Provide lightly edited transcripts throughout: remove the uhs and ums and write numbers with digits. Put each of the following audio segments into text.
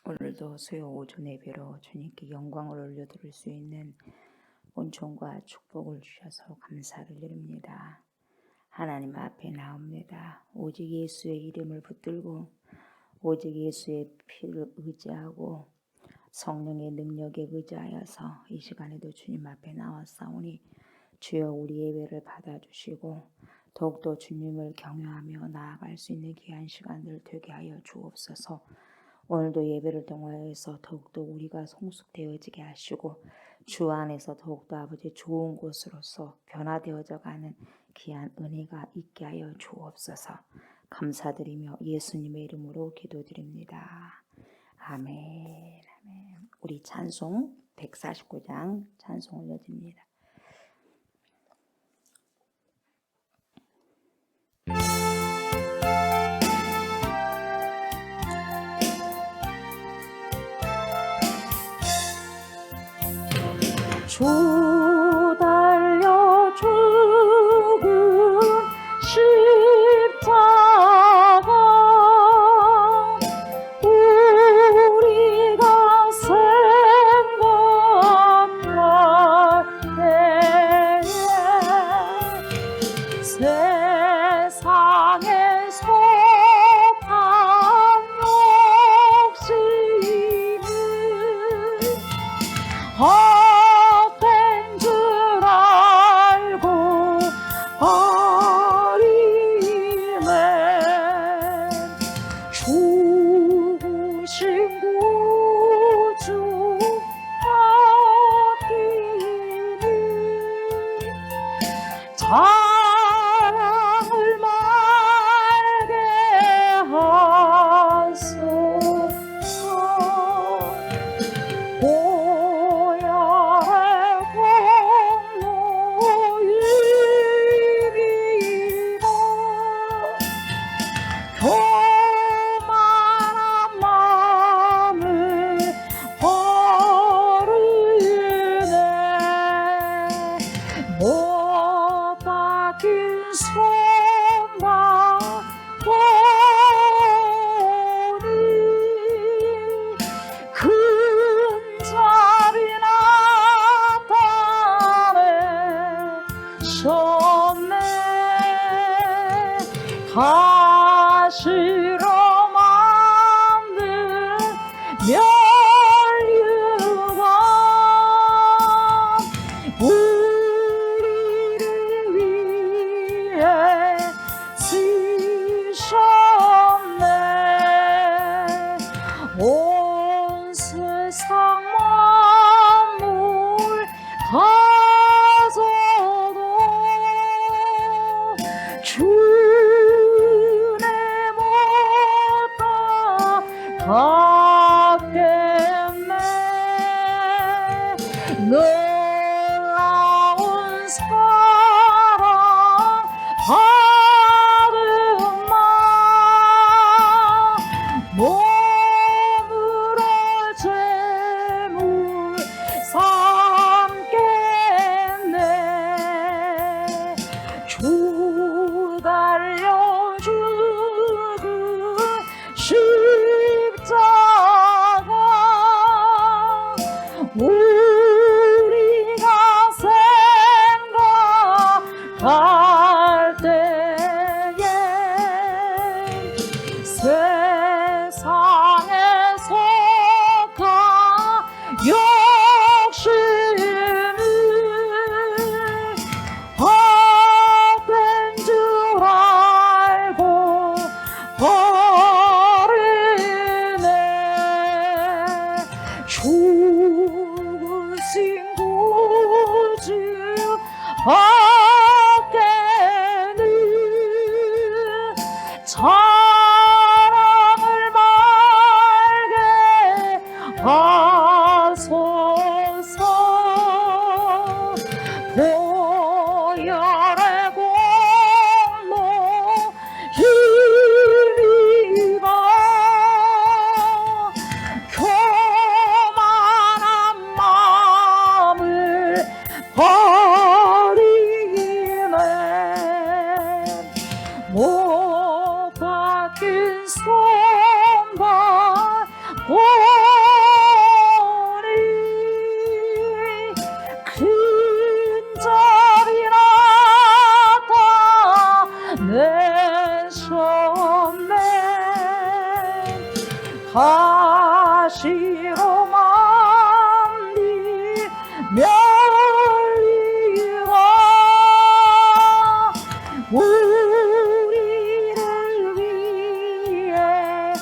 오늘도 수요 오전 예배로 주님께 영광을 올려드릴 수 있는 은총과 축복을 주셔서 감사를 드립니다. 하나님 앞에 나옵니다. 오직 예수의 이름을 붙들고 오직 예수의 피를 의지하고 성령의 능력에 의지하여서 이 시간에도 주님 앞에 나왔사오니 주여 우리 예배를 받아주시고 더욱더 주님을 경외하며 나아갈 수 있는 귀한 시간들 되게 하여 주옵소서. 오늘도 예배를 통하여서 더욱더 우리가 성숙되어지게 하시고 주 안에서 더욱더 아버지 좋은 곳으로서 변화되어져 가는 귀한 은혜가 있게 하여 주옵소서. 감사드리며 예수님의 이름으로 기도드립니다. 아멘. 아멘. 우리 찬송 149장 찬송 올려드립니다. 주 달려 죽은 십자가 우리가 생각할 때에 세상에 속한 욕심을 사랑을 말게 하소서. 고야의 공로이리라 교만한 마음을 버리네. 긴 손과 보니 큰 자리 나타내셨네. 가시로 만든 면류관 쓰셨네. 온 세상 만물 가져도 주의 못다 갚겠네. 놀라운 사랑 몸으로 재물 삼겠네. 주 달려 죽은 십자가 우리 가시로 만들며 우리를 위해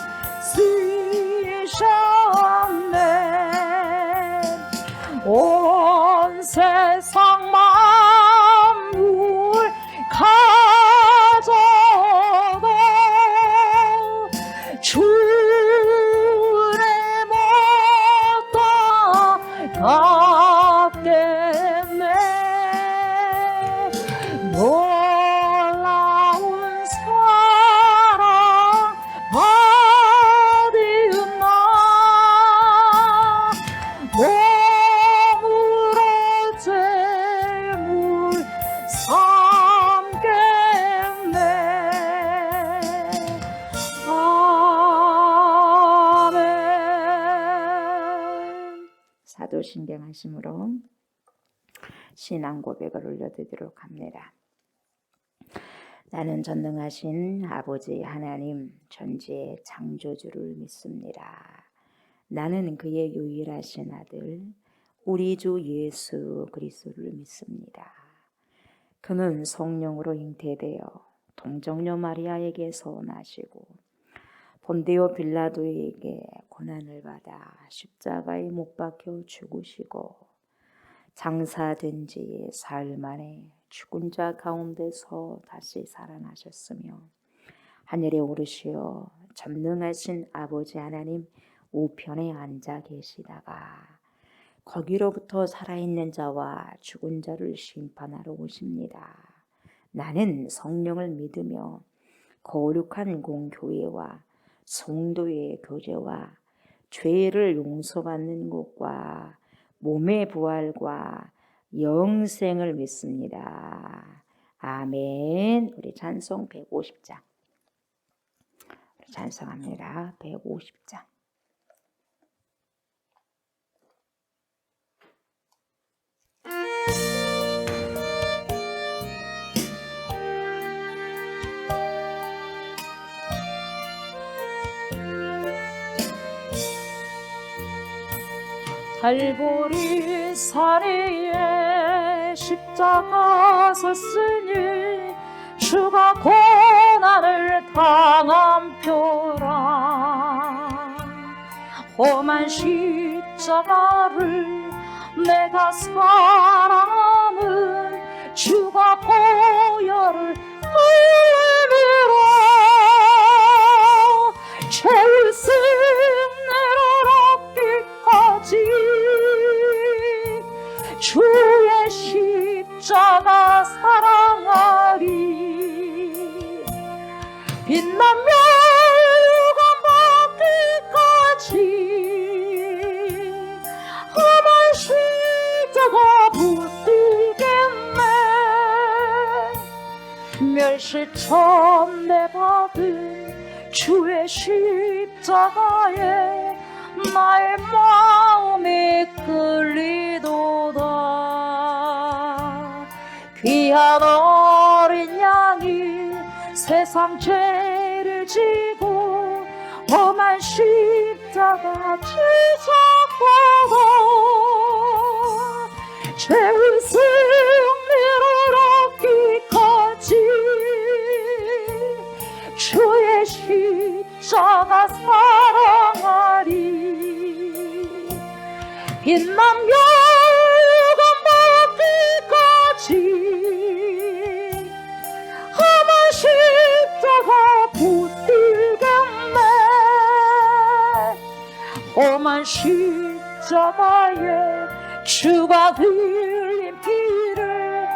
쓰셨네. 온 세상 만물 가져도 주를 못 따라가겠네. 놀라운 사랑 받은 나 몸으로 제물 삼겠네. 아멘. 사도신경하심으로 신앙 고백을 올려드리도록 합니다. 나는 전능하신 아버지 하나님 전지의 창조주를 믿습니다. 나는 그의 유일하신 아들 우리 주 예수 그리스도를 믿습니다. 그는 성령으로 잉태되어 동정녀 마리아에게서 나시고 본디오 빌라도에게 고난을 받아 십자가에 못 박혀 죽으시고 장사된 지 사흘 만에 죽은 자 가운데서 다시 살아나셨으며 하늘에 오르시어 전능하신 아버지 하나님 우편에 앉아 계시다가 거기로부터 살아있는 자와 죽은 자를 심판하러 오십니다. 나는 성령을 믿으며 거룩한 공교회와 성도의 교제와 죄를 용서받는 것과 몸의 부활과 영생을 믿습니다. 아멘. 우리 찬송 150장. 우리 찬송합니다. 150장. 갈보리 사리에 십자가 섰으니 주가 고난을 당한 표라. 험한 십자가를 내가 사랑함은 주가 보혈을 흘리라. 죄의 승리를 얻기까지 주의 십자가 사랑하리. 빛나며 유감 받기까지 험한 십자가 붙들겠네. 멸시천대 받은 주의 십자가에 나의 마음이 끌리도다. 귀한 어린 양이 세상 죄를 지고 험한 십자가 지셨고 죄의 승리를 얻기까지 주의 십자가 사랑하리. 빛나며 유감 받기까지 험한 십자가 붙들겠네. 험한 십자가에 주가 흘린 피를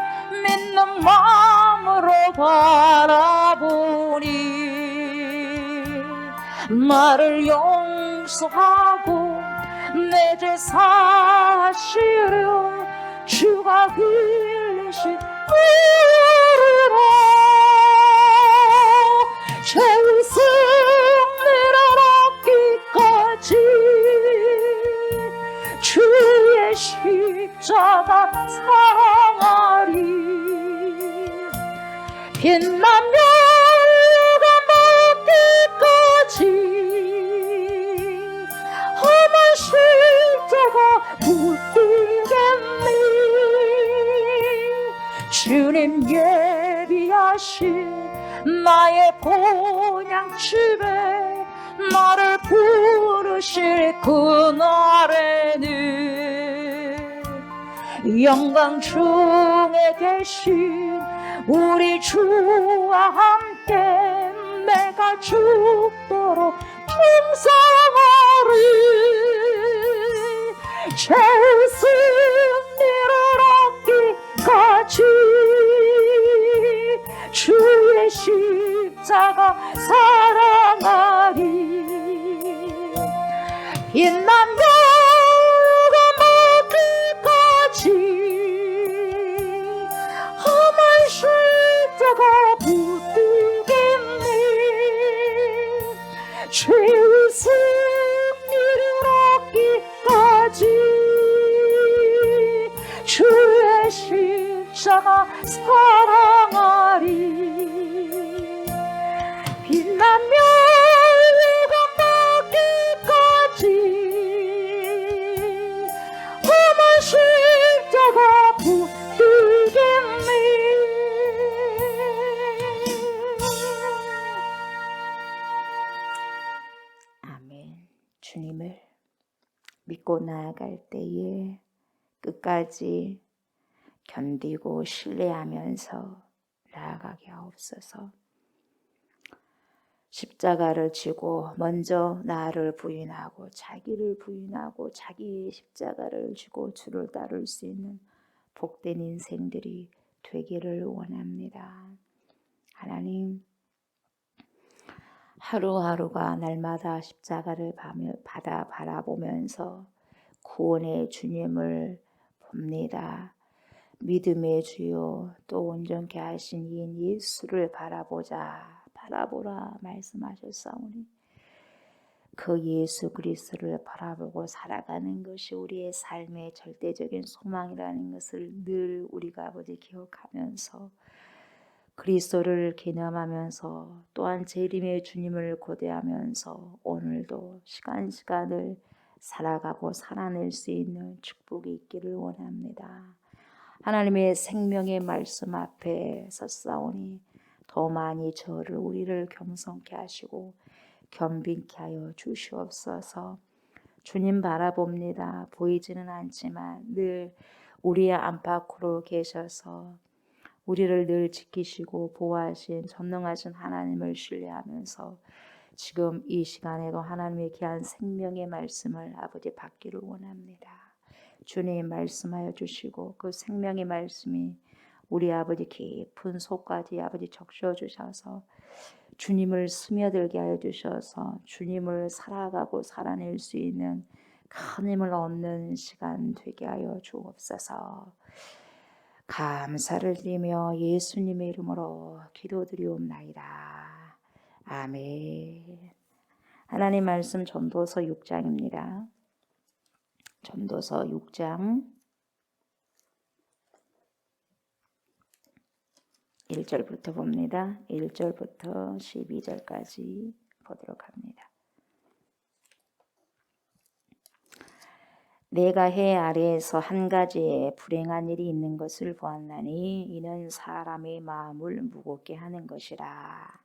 믿는 마음으로 바라보니 나를 용서하고 내 죄 사시려 주가 흘리신 피로 죄의 승리를 얻기까지 주의 십자가 사랑하리. 빛나며 유감 받기까지 붙들겠니. 주님 예비하신 나의 본향집에 나를 부르실 그날에는 영광 중에 계신 우리 주와 함께 내가 죽도록 풍성하리. 죄의 승리를 얻기까지 주의 십자가 사랑하리. 빛나며 먹기까지 험한 십자가 붙들겠니. 죄의 승리를 얻기까지 주의 십자가 사랑하리. 빛나며 먹기까지 험한 십자가 붙들겠니. 아멘. 주님을 믿고 나아갈 때에 끝까지 견디고 신뢰하면서 나아가게 하옵소서. 십자가를 지고 먼저 나를 부인하고 자기를 부인하고 자기의 십자가를 지고 주를 따를 수 있는 복된 인생들이 되기를 원합니다. 하나님, 하루하루가 날마다 십자가를 바라보면서 구원의 주님을 봅니다. 믿음의 주요 또 온전케 하신 이 예수를 바라보라 말씀하셨사오니 그 예수 그리스도를 바라보고 살아가는 것이 우리의 삶의 절대적인 소망이라는 것을 늘 우리가 아버지 기억하면서 그리스도를 기념하면서 또한 재림의 주님을 고대하면서 오늘도 시간을 살아가고 살아낼 수 있는 축복이 있기를 원합니다. 하나님의 생명의 말씀 앞에 섰사오니 더 많이 우리를 겸손케 하시고 겸비케 하여 주시옵소서. 주님 바라봅니다. 보이지는 않지만 늘 우리의 안팎으로 계셔서 우리를 늘 지키시고 보호하신 전능하신 하나님을 신뢰하면서 지금 이 시간에도 하나님의 귀한 생명의 말씀을 아버지 받기를 원합니다. 주님 말씀하여 주시고 그 생명의 말씀이 우리 아버지 깊은 속까지 아버지 적셔 주셔서 주님을 스며들게 하여 주셔서 주님을 살아가고 살아낼 수 있는 큰 힘을 얻는 시간 되게 하여 주옵소서. 감사를 드리며 예수님의 이름으로 기도드리옵나이다. 아멘. 하나님 말씀 전도서 6장입니다. 전도서 6장 1절부터 봅니다. 1절부터 12절까지 보도록 합니다. 내가 해 아래에서 한 가지의 불행한 일이 있는 것을 보았나니 이는 사람의 마음을 무겁게 하는 것이라.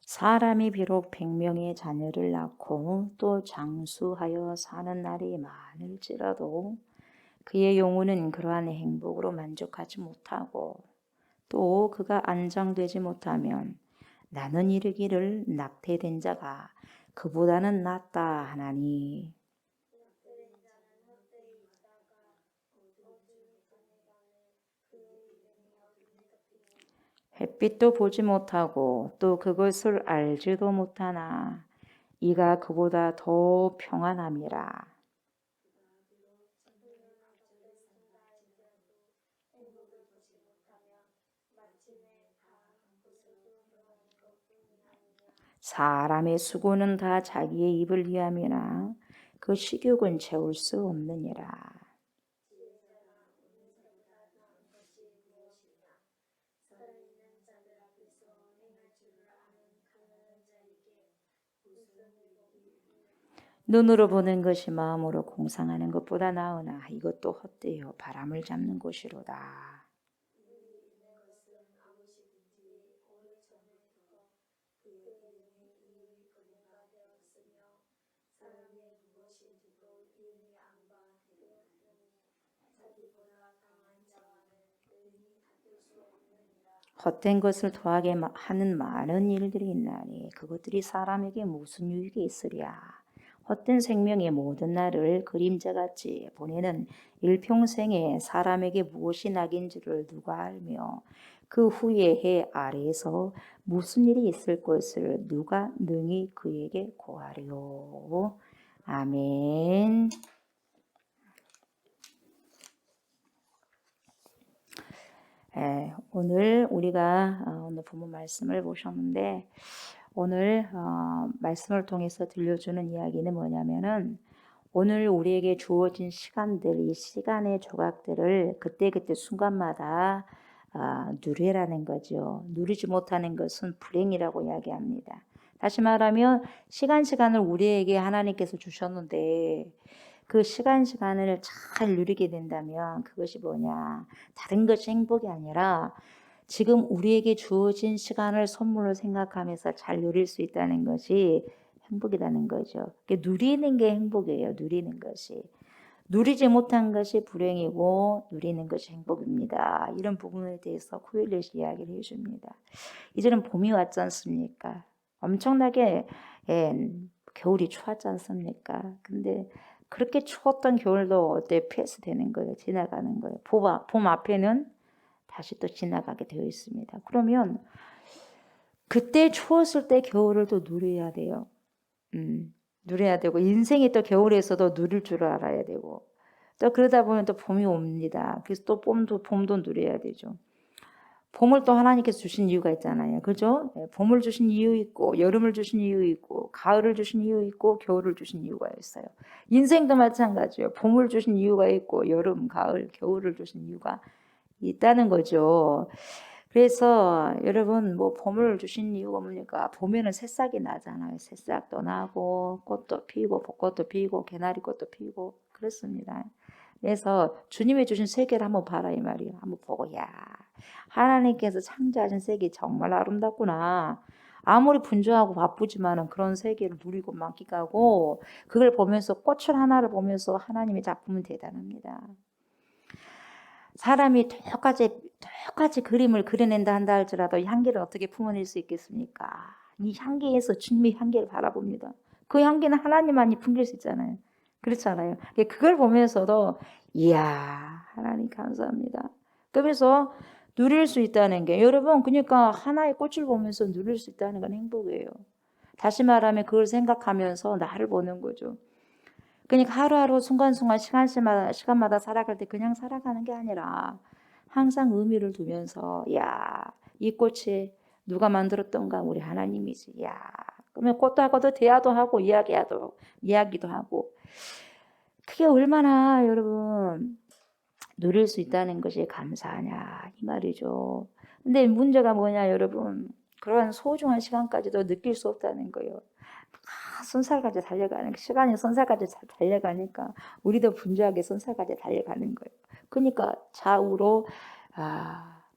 사람이 비록 100명의 자녀를 낳고 또 장수하여 사는 날이 많을지라도 그의 영혼은 그러한 행복으로 만족하지 못하고 또 그가 안정되지 못하면 나는 이르기를 낙태된 자가 그보다는 낫다 하나니. 햇빛도 보지 못하고 또 그것을 알지도 못하나 이가 그보다 더 평안함이라. 사람의 수고는 다 자기의 입을 위함이나 그 식욕은 채울 수 없느니라. 눈으로 보는 것이 마음으로 공상하는 것보다 나으나 이것도 헛되어 바람을 잡는 것이로다. 헛된 것을 더하게 하는 많은 일들이 있나니 그것들이 사람에게 무슨 유익이 있으랴. 헛된 생명의 모든 날을 그림자같이 보내는 일평생에 사람에게 무엇이 낙인지를 누가 알며 그 후에 해 아래에서 무슨 일이 있을 것을 누가 능히 그에게 고하리요. 아멘. 오늘 우리가 오늘 본문 말씀을 보셨는데 오늘 말씀을 통해서 들려주는 이야기는 뭐냐면은 오늘 우리에게 주어진 시간들, 이 시간의 조각들을 그때그때 순간마다 누리라는 거죠. 누리지 못하는 것은 불행이라고 이야기합니다. 다시 말하면 시간을 우리에게 하나님께서 주셨는데 그 시간을 잘 누리게 된다면 그것이 뭐냐? 다른 것이 행복이 아니라 지금 우리에게 주어진 시간을 선물로 생각하면서 잘 누릴 수 있다는 것이 행복이라는 거죠. 누리는 게 행복이에요. 누리는 것이. 누리지 못한 것이 불행이고 누리는 것이 행복입니다. 이런 부분에 대해서 코엘렛이 이야기를 해줍니다. 이제는 봄이 왔지 않습니까? 엄청나게 겨울이 추웠지 않습니까? 근데 그렇게 추웠던 겨울도 어때 패스되는 거예요. 지나가는 거예요. 봄 앞에는 다시 또 지나가게 되어 있습니다. 그러면 그때 추웠을 때 겨울을 또 누려야 돼요. 누려야 되고 인생이 또 겨울에서도 누릴 줄 알아야 되고 또 그러다 보면 또 봄이 옵니다. 그래서 또 봄도 누려야 되죠. 봄을 또 하나님께서 주신 이유가 있잖아요. 그죠? 봄을 주신 이유 있고 여름을 주신 이유 있고 가을을 주신 이유 있고 겨울을 주신 이유가 있어요. 인생도 마찬가지예요. 봄을 주신 이유가 있고 여름, 가을, 겨울을 주신 이유가 있다는 거죠. 그래서 여러분 뭐 봄을 주신 이유가 뭡니까? 봄에는 새싹이 나잖아요. 새싹도 나고 꽃도 피고 벚꽃도 피고 개나리꽃도 피고 그렇습니다. 그래서 주님이 주신 세계를 한번 봐라 이 말이에요. 한번 보고 야 하나님께서 창조하신 세계 정말 아름답구나. 아무리 분주하고 바쁘지만은 그런 세계를 누리고 만끽하고 그걸 보면서 꽃을 하나를 보면서 하나님의 작품은 대단합니다. 사람이 똑같이 그림을 그려낸다 한다 할지라도 이 향기를 어떻게 품어낼 수 있겠습니까? 이 향기에서 주님의 향기를 바라봅니다. 그 향기는 하나님만이 풍길 수 있잖아요. 그렇잖아요. 그걸 보면서도 이야 하나님 감사합니다. 그러면서 누릴 수 있다는 게 여러분 그러니까 하나의 꽃을 보면서 누릴 수 있다는 건 행복이에요. 다시 말하면 그걸 생각하면서 나를 보는 거죠. 그러니까 하루하루 순간순간 시간마다 살아갈 때 그냥 살아가는 게 아니라 항상 의미를 두면서 야, 이 꽃이 누가 만들었던가 우리 하나님이지. 야, 그러면 꽃하고도 대화도 하고 이야기도 하고 그게 얼마나 여러분 누릴 수 있다는 것이 감사하냐 이 말이죠. 근데 문제가 뭐냐 여러분 그런 소중한 시간까지도 느낄 수 없다는 거예요. 손살까지 달려가는 시간이 손살까지 달려가니까 우리도 분주하게 손살까지 달려가는 거예요. 그러니까 좌우로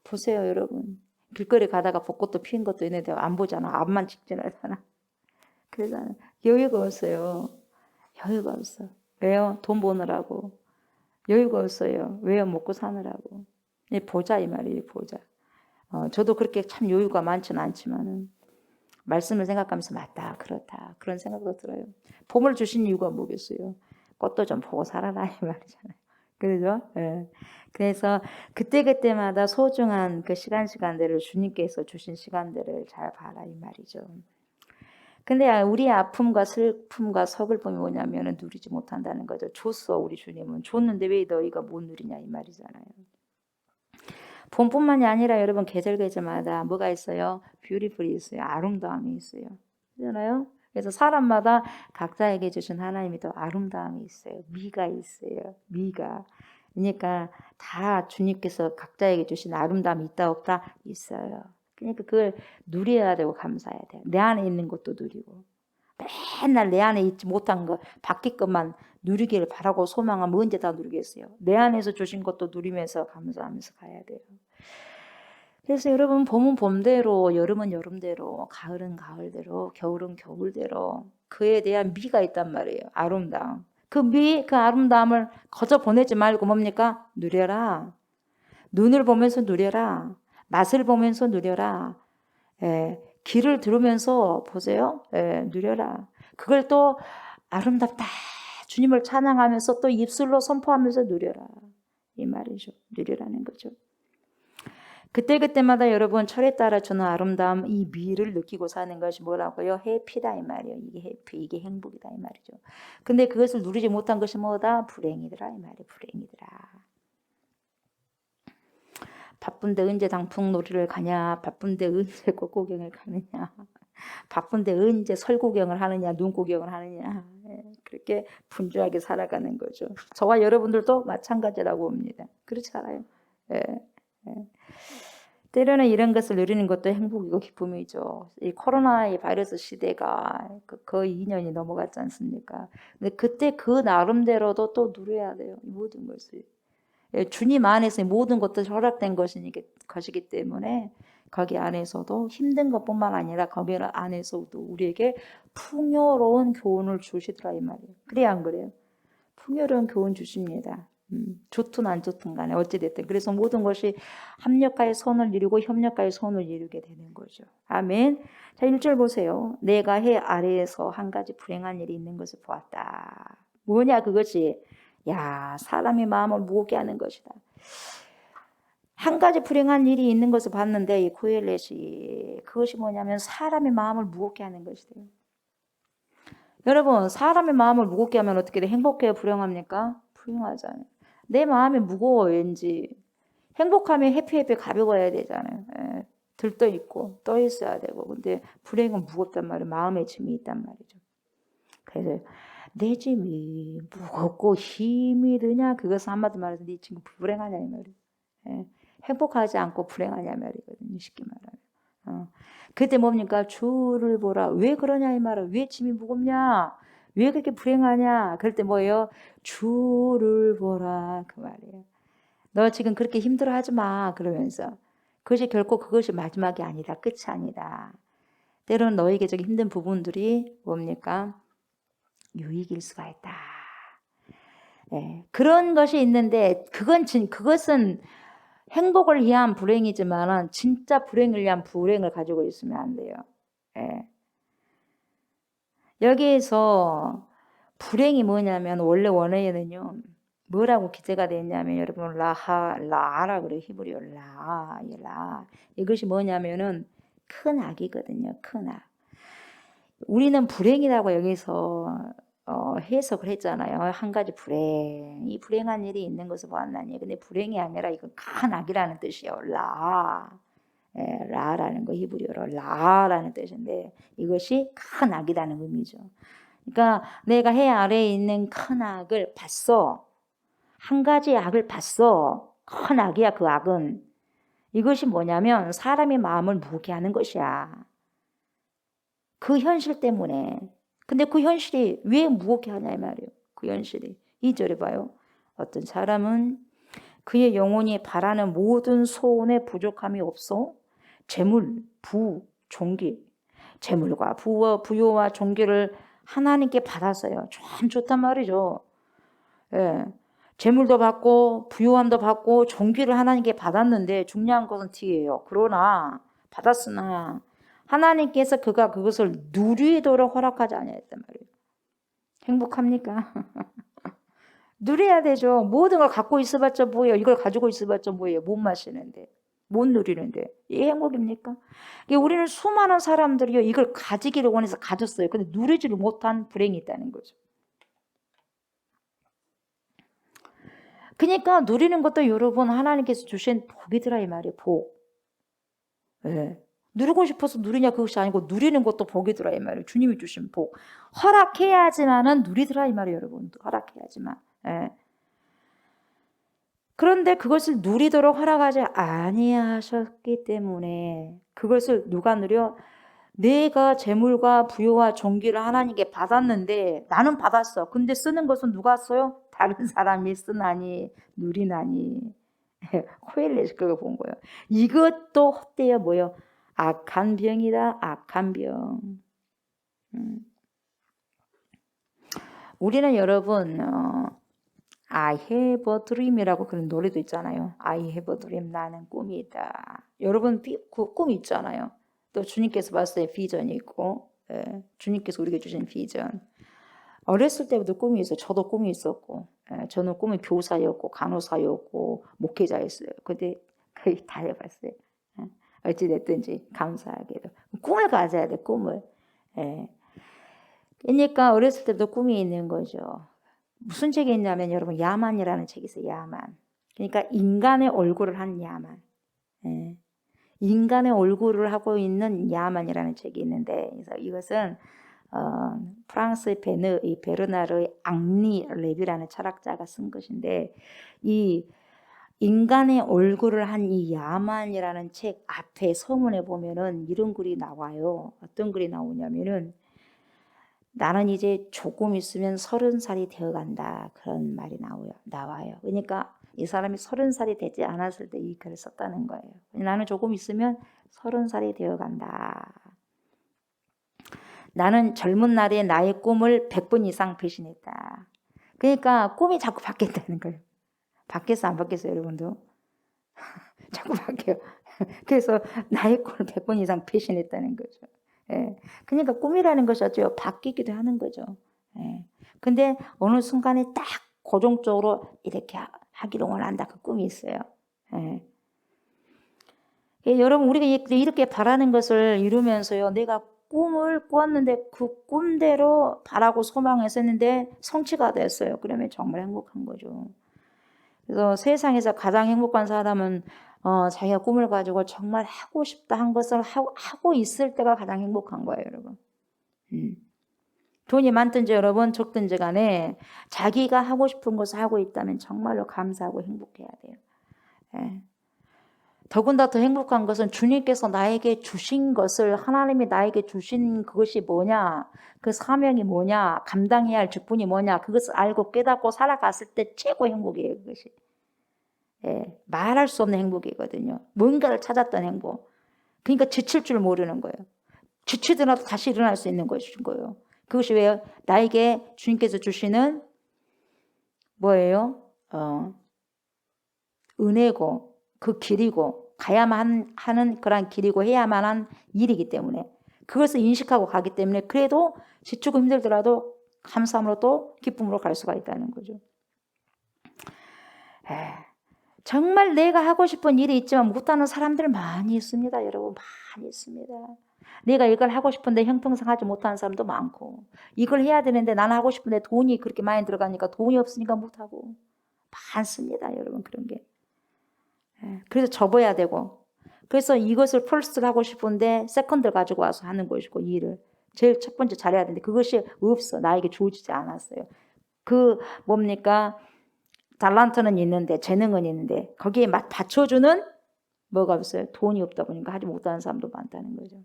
보세요 여러분 길거리 가다가 벚꽃도 피는 것도 있는데 안 보잖아. 앞만 직진하잖아. 그래서 여유가 없어요. 여유가 없어. 왜요? 돈 버느라고. 여유가 없어요. 왜요? 먹고 사느라고. 보자 이 말이에요. 보자. 저도 그렇게 참 여유가 많지는 않지만은 말씀을 생각하면서 맞다 그렇다 그런 생각도 들어요. 봄을 주신 이유가 뭐겠어요? 꽃도 좀 보고 살아라 이 말이잖아요. 그렇죠? 네. 그래서 그때그때마다 소중한 그 시간들을 주님께서 주신 시간들을 잘 봐라 이 말이죠. 근데 우리의 아픔과 슬픔과 서글픔이 뭐냐면 누리지 못한다는 거죠. 줬어 우리 주님은. 줬는데 왜 너희가 못 누리냐 이 말이잖아요. 봄뿐만이 아니라 여러분 계절마다 뭐가 있어요? 뷰티풀이 있어요. 아름다움이 있어요. 그렇잖아요. 그래서 사람마다 각자에게 주신 하나님이 또 아름다움이 있어요. 미가 있어요. 미가. 그러니까 다 주님께서 각자에게 주신 아름다움이 있다 없다 있어요. 그러니까 그걸 누려야 되고 감사해야 돼요. 내 안에 있는 것도 누리고 맨날 내 안에 있지 못한 거 밖에 것만 누리기를 바라고 소망하면 언제 다 누리겠어요. 내 안에서 주신 것도 누리면서 감사하면서 가야 돼요. 그래서 여러분 봄은 봄대로 여름은 여름대로 가을은 가을대로 겨울은 겨울대로 그에 대한 미가 있단 말이에요. 아름다움. 그 아름다움을 거저 보내지 말고 뭡니까? 누려라. 눈을 보면서 누려라. 맛을 보면서 누려라. 귀를 들으면서 보세요. 누려라. 그걸 또 아름답다. 주님을 찬양하면서 또 입술로 선포하면서 누려라. 이 말이죠. 누리라는 거죠. 그때그때마다 여러분 철에 따라 주는 아름다움 이 미를 느끼고 사는 것이 뭐라고요? 해피다 이 말이에요. 이게 해피, 이게 행복이다 이 말이죠. 근데 그것을 누리지 못한 것이 뭐다? 불행이더라 이 말이에요. 불행이더라. 바쁜데 언제 당풍놀이를 가냐? 바쁜데 언제 꽃구경을 가느냐? 바쁜데 언제 설구경을 하느냐? 눈구경을 하느냐? 그렇게 분주하게 살아가는 거죠. 저와 여러분들도 마찬가지라고 봅니다. 그렇지 않아요? 예. 때로는 이런 것을 누리는 것도 행복이고 기쁨이죠. 이 코로나의 바이러스 시대가 거의 2년이 넘어갔지 않습니까? 근데 그때 그 나름대로도 또 누려야 돼요. 모든 것을. 주님 안에서 모든 것들이 허락된 것이기 때문에 거기 안에서도 힘든 것뿐만 아니라 거기 안에서도 우리에게 풍요로운 교훈을 주시더라 이 말이에요. 그래 안 그래요? 풍요로운 교훈 주십니다. 좋든 안 좋든 간에 어찌됐든 그래서 모든 것이 합력하여 선을 이루고 협력하여 선을 이루게 되는 거죠. 아멘. 자 1절 보세요. 내가 해 아래에서 한 가지 불행한 일이 있는 것을 보았다. 뭐냐 그것이 사람의 마음을 무겁게 하는 것이다. 한 가지 불행한 일이 있는 것을 봤는데 이 고헬렛이 그것이 뭐냐면 사람의 마음을 무겁게 하는 것이래요. 여러분 사람의 마음을 무겁게 하면 어떻게 돼? 행복해요? 불행합니까? 불행하잖아요. 내 마음이 무거워 왠지. 행복하면 해피해피 가벼워야 되잖아요. 들떠 있고 떠 있어야 되고. 근데 불행은 무겁단 말이에요. 마음의 짐이 있단 말이죠. 그래서 내 짐이 무겁고 힘이 드냐? 그것은 한마디 말해서 네 지금 불행하냐 이 말이에요. 행복하지 않고 불행하냐 말이거든요. 쉽게 말하면. 그때 뭡니까? 주를 보라. 왜 그러냐 이 말이에요. 왜 짐이 무겁냐? 왜 그렇게 불행하냐? 그럴 때 뭐예요? 주를 보라 그 말이에요. 너 지금 그렇게 힘들어하지 마 그러면서 그것이 마지막이 아니다. 끝이 아니다. 때로는 너에게 저기 힘든 부분들이 뭡니까? 유익일 수가 있다. 그런 것이 있는데 그것은 행복을 위한 불행이지만 진짜 불행을 위한 불행을 가지고 있으면 안 돼요. 여기에서 불행이 뭐냐면 원래 원어에는요. 뭐라고 기재가 됐냐면 여러분 라라 그래요. 히브리어 라. 이것이 뭐냐면은 큰 악이거든요. 큰 악. 우리는 불행이라고 여기서 해석을 했잖아요. 한 가지 불행. 이 불행한 일이 있는 것을 보았나니. 근데 불행이 아니라 이건 큰 악이라는 뜻이에요. 라라는 거 히브리어로 라라는 뜻인데 이것이 큰 악이라는 의미죠. 그러니까 내가 해 아래에 있는 큰 악을 봤어. 한 가지 악을 봤어. 큰 악이야 그 악은. 이것이 뭐냐면 사람의 마음을 무겁게 하는 것이야. 그 현실 때문에. 근데 그 현실이 왜 무겁게 하냐 이 말이에요. 그 현실이. 2절에 봐요. 어떤 사람은 그의 영혼이 바라는 모든 소원에 부족함이 없어 재물, 부, 종기. 재물과 부요와 종기를 하나님께 받았어요. 참 좋단 말이죠. 재물도 받고 부요함도 받고 종기를 하나님께 받았는데 중요한 것은 뒤에요. 그러나 받았으나 하나님께서 그가 그것을 누리도록 허락하지 아니했단 말이에요. 행복합니까? 누려야 되죠. 모든 걸 갖고 있어봤자 뭐예요? 이걸 가지고 있어봤자 뭐예요? 못 마시는데, 못 누리는데 이게 행복입니까? 우리는 수많은 사람들이요 이걸 가지기를 원해서 가졌어요. 근데 누리지를 못한 불행이 있다는 거죠. 그러니까 누리는 것도 여러분 하나님께서 주신 복이더라 이 말이에요. 복. 누리고 싶어서 누리냐 그것이 아니고 누리는 것도 복이더라 이 말이에요. 주님이 주신 복. 허락해야지만은 누리더라 이 말이에요, 여러분. 허락해야지만. 예. 그런데 그것을 누리도록 허락하지 아니하셨기 때문에 그것을 누가 누려? 내가 재물과 부여와 존귀를 하나님께 받았는데 나는 받았어. 근데 쓰는 것은 누가 써요? 다른 사람이 쓰나니 누리나니. 코엘렛이 그거 본 거예요. 이것도 헛되어 뭐요? 악한 병이다. 악한 병. 우리는 여러분 I have a dream이라고 그런 노래도 있잖아요. I have a dream. 나는 꿈이 있다. 여러분 그 꿈이 있잖아요. 또 주님께서 봤을 때 비전이 있고 예, 주님께서 우리에게 주신 비전. 어렸을 때부터 꿈이 있어요. 저도 꿈이 있었고 예, 저는 꿈이 교사였고 간호사였고 목회자였어요. 근데 거의 다 해봤어요. 예, 어찌됐든지 감사하게도 꿈을 가져야 돼. 꿈을. 예. 그러니까 어렸을 때부터 꿈이 있는 거죠. 무슨 책이 있냐면 여러분 야만이라는 책이 있어요. 야만. 그러니까 인간의 얼굴을 한 야만. 예. 인간의 얼굴을 하고 있는 야만이라는 책이 있는데 그래서 이것은 프랑스의 베르나르의 앙리 레비라는 철학자가 쓴 것인데 이 인간의 얼굴을 한 이 야만이라는 책 앞에 서문에 보면은 이런 글이 나와요. 어떤 글이 나오냐면은 나는 이제 조금 있으면 30살이 되어간다. 그런 말이 나와요. 그러니까 이 사람이 30살이 되지 않았을 때 이 글을 썼다는 거예요. 나는 조금 있으면 30살이 되어간다. 나는 젊은 날에 나의 꿈을 100번 이상 배신했다. 그러니까 꿈이 자꾸 바뀌었다는 거예요. 바뀌었어 안 바뀌었어요 여러분도? 자꾸 바뀌어요. 그래서 나의 꿈을 100번 이상 배신했다는 거죠. 예. 그러니까 꿈이라는 것이 어때요? 바뀌기도 하는 거죠. 예. 근데 어느 순간에 딱 고정적으로 이렇게 하기를 원한다. 그 꿈이 있어요. 예. 예, 여러분 우리가 이렇게 바라는 것을 이루면서요. 내가 꿈을 꾸었는데 그 꿈대로 바라고 소망했었는데 성취가 됐어요. 그러면 정말 행복한 거죠. 그래서 세상에서 가장 행복한 사람은 자기가 꿈을 가지고 정말 하고 싶다 한 것을 하고 있을 때가 가장 행복한 거예요, 여러분. 돈이 많든지 여러분 적든지 간에 자기가 하고 싶은 것을 하고 있다면 정말로 감사하고 행복해야 돼요. 예. 더군다나 더 행복한 것은 주님께서 나에게 주신 것을 하나님이 나에게 주신 그것이 뭐냐, 그 사명이 뭐냐, 감당해야 할 직분이 뭐냐, 그것을 알고 깨닫고 살아갔을 때 최고 행복이에요, 그것이. 예, 말할 수 없는 행복이거든요. 뭔가를 찾았던 행복. 그러니까 지칠 줄 모르는 거예요. 지치더라도 다시 일어날 수 있는 것인 거예요. 그것이 왜요? 나에게 주님께서 주시는 뭐예요? 은혜고 그 길이고 가야만 하는 그런 길이고 해야만 한 일이기 때문에 그것을 인식하고 가기 때문에 그래도 지치고 힘들더라도 감사함으로 또 기쁨으로 갈 수가 있다는 거죠. 정말 내가 하고 싶은 일이 있지만 못하는 사람들 많이 있습니다. 여러분 많이 있습니다. 내가 이걸 하고 싶은데 형평성 하지 못하는 사람도 많고 이걸 해야 되는데 나는 하고 싶은데 돈이 그렇게 많이 들어가니까 돈이 없으니까 못하고 많습니다. 여러분 그런 게. 그래서 접어야 되고 그래서 이것을 퍼스트를 하고 싶은데 세컨드를 가지고 와서 하는 것이고 이 일을 제일 첫 번째 잘해야 되는데 그것이 없어. 나에게 주어지지 않았어요. 그 뭡니까? 달란트는 있는데 재능은 있는데 거기에 받쳐주는 뭐가 없어요. 돈이 없다 보니까 하지 못하는 사람도 많다는 거죠.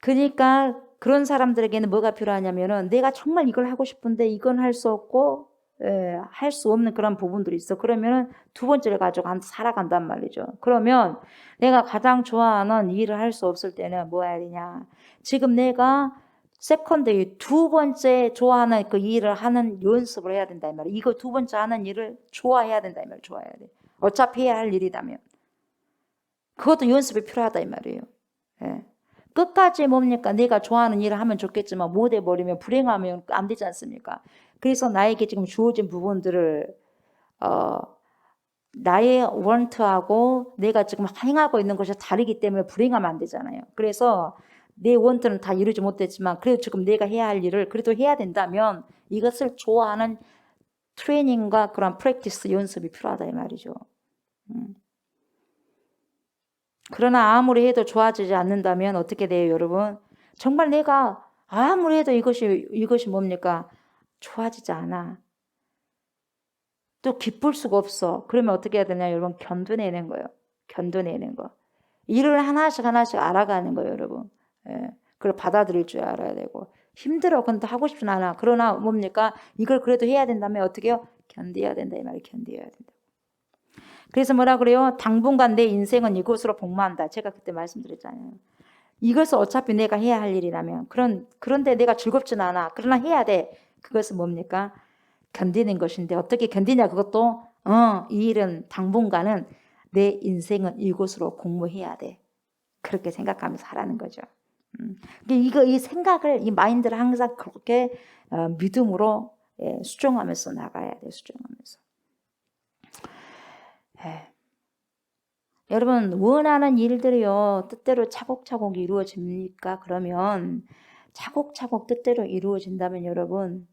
그러니까 그런 사람들에게는 뭐가 필요하냐면은 내가 정말 이걸 하고 싶은데 이건 할 수 없고 할 수 없는 그런 부분들이 있어. 그러면은 두 번째를 가지고 살아간단 말이죠. 그러면 내가 가장 좋아하는 일을 할 수 없을 때는 뭐 해야 되냐. 지금 내가 세컨드 두 번째 좋아하는 그 일을 하는 연습을 해야 된다 이 말이에요. 이거 두 번째 하는 일을 좋아해야 된다 이 말이에요. 좋아해야 돼. 어차피 해야 할 일이라면. 그것도 연습이 필요하다 이 말이에요. 예. 끝까지 뭡니까? 내가 좋아하는 일을 하면 좋겠지만 못 해버리면 불행하면 안 되지 않습니까? 그래서 나에게 지금 주어진 부분들을 나의 원트하고 내가 지금 행하고 있는 것이 다르기 때문에 불행하면 안 되잖아요. 그래서 내 원트는 다 이루지 못했지만 그래도 지금 내가 해야 할 일을 그래도 해야 된다면 이것을 좋아하는 트레이닝과 그런 프랙티스 연습이 필요하다 이 말이죠. 그러나 아무리 해도 좋아지지 않는다면 어떻게 돼요, 여러분? 정말 내가 아무리 해도 이것이 뭡니까? 좋아지지 않아. 또 기쁠 수가 없어. 그러면 어떻게 해야 되냐, 여러분? 견뎌내는 거예요. 견뎌내는 거. 일을 하나씩 알아가는 거예요, 여러분. 예. 그걸 받아들일 줄 알아야 되고. 힘들어. 근데 하고 싶진 않아. 그러나 뭡니까? 이걸 그래도 해야 된다면 어떻게 해요? 견뎌야 된다. 이 말이 견뎌야 된다. 그래서 뭐라 그래요? 당분간 내 인생은 이곳으로 복무한다. 제가 그때 말씀드렸잖아요. 이것을 어차피 내가 해야 할 일이라면 그런데 내가 즐겁진 않아. 그러나 해야 돼. 그것은 뭡니까? 견디는 것인데 어떻게 견디냐 그것도 이 일은 당분간은 내 인생은 이곳으로 공모해야 돼. 그렇게 생각하면서 하라는 거죠. 이 생각을 이 마인드를 항상 그렇게 믿음으로 수정하면서 나가야 돼. 수정하면서. 여러분 원하는 일들이요 뜻대로 차곡차곡 이루어집니까? 그러면 차곡차곡 뜻대로 이루어진다면 여러분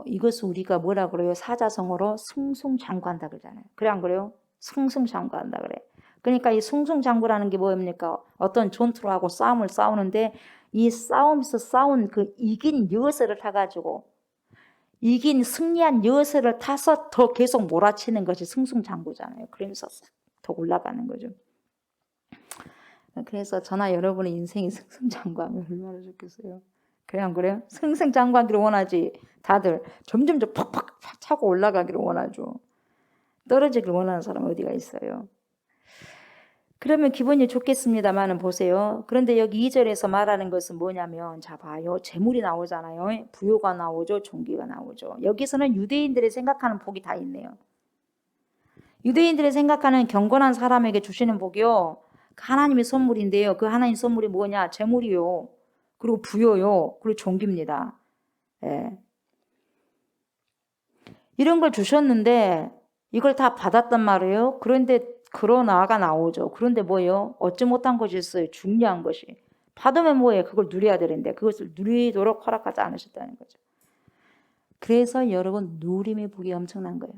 이것을 우리가 뭐라 그래요? 사자성어로 승승장구한다 그러잖아요. 그래 안 그래요? 승승장구한다 그래. 그러니까 이 승승장구라는 게 뭡니까? 어떤 전투를 하고 싸움을 싸우는데 이 싸움에서 싸운 그 이긴 여세를 타가지고 이긴 승리한 여세를 타서 더 계속 몰아치는 것이 승승장구잖아요. 그러면서 더 올라가는 거죠. 그래서 저나 여러분의 인생이 승승장구하면 얼마나 좋겠어요. 그래 안 그래요? 승승장구하기를 원하지. 다들 점점 팍팍 차고 올라가기를 원하죠. 떨어지기를 원하는 사람 어디가 있어요? 그러면 기분이 좋겠습니다만은 보세요. 그런데 여기 2절에서 말하는 것은 뭐냐면 자 봐요. 재물이 나오잖아요. 부요가 나오죠. 종기가 나오죠. 여기서는 유대인들이 생각하는 복이 다 있네요. 유대인들이 생각하는 경건한 사람에게 주시는 복이요. 하나님의 선물인데요. 그 하나님 선물이 뭐냐? 재물이요. 그리고 부요요. 그리고 종기입니다. 예. 이런 걸 주셨는데 이걸 다 받았단 말이에요. 그러나가 나오죠. 그런데 뭐예요? 얻지 못한 것이 있어요. 중요한 것이. 받으면 뭐예요? 그걸 누려야 되는데 그것을 누리도록 허락하지 않으셨다는 거죠. 그래서 여러분 누림의 복이 엄청난 거예요.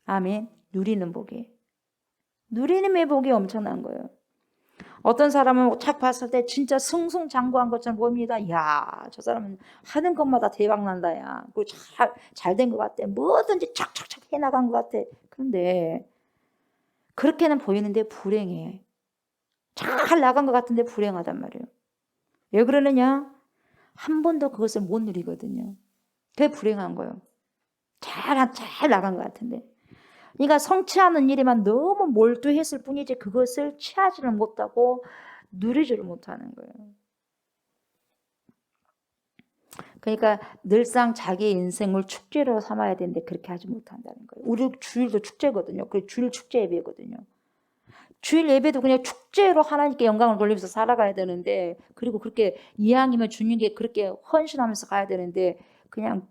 아멘. 누리는 복이. 누리는 복이 엄청난 거예요. 어떤 사람은 딱 봤을 때 진짜 승승장구한 것처럼 보입니다. 야, 저 사람은 하는 것마다 대박 난다. 야, 잘 된 것 같아. 뭐든지 착착착 해나간 것 같아. 그런데 그렇게는 보이는데 불행해. 잘 나간 것 같은데 불행하단 말이에요. 왜 그러느냐? 한 번도 그것을 못 누리거든요. 그게 불행한 거예요. 잘 나간 것 같은데. 그러니까 성취하는 일에만 너무 몰두했을 뿐이지 그것을 취하지를 못하고 누리지를 못하는 거예요. 그러니까 늘상 자기 인생을 축제로 삼아야 되는데 그렇게 하지 못한다는 거예요. 우리 주일도 축제거든요. 그 주일 축제 예배거든요. 주일 예배도 그냥 축제로 하나님께 영광을 돌리면서 살아가야 되는데 그리고 그렇게 이왕이면 주님께 그렇게 헌신하면서 가야 되는데 그냥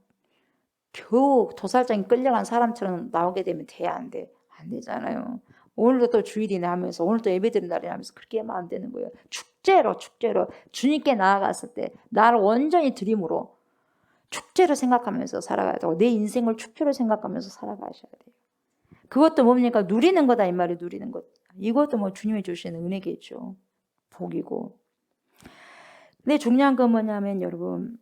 겨우 도살장에 끌려간 사람처럼 나오게 되면 돼야 안 돼. 안 되잖아요. 오늘도 또 주일이네 하면서 오늘 또 예배드린 날이네 하면서 그렇게 하면 안 되는 거예요. 축제로 주님께 나아갔을 때 나를 완전히 드림으로 축제로 생각하면서 살아가야 되고 내 인생을 축제로 생각하면서 살아가셔야 돼요. 그것도 뭡니까? 누리는 거다 이 말이 누리는 것. 이것도 뭐 주님이 주시는 은혜겠죠. 복이고. 근데 중요한 건 뭐냐면 여러분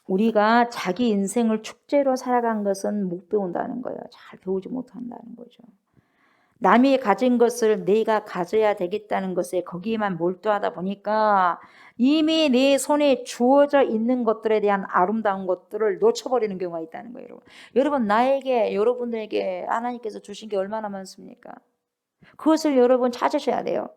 우리가 자기 인생을 축제로 살아간 것은 못 배운다는 거예요. 잘 배우지 못한다는 거죠. 남이 가진 것을 내가 가져야 되겠다는 것에 거기에만 몰두하다 보니까 이미 내 손에 주어져 있는 것들에 대한 아름다운 것들을 놓쳐버리는 경우가 있다는 거예요. 여러분 나에게 여러분들에게 하나님께서 주신 게 얼마나 많습니까? 그것을 여러분 찾으셔야 돼요.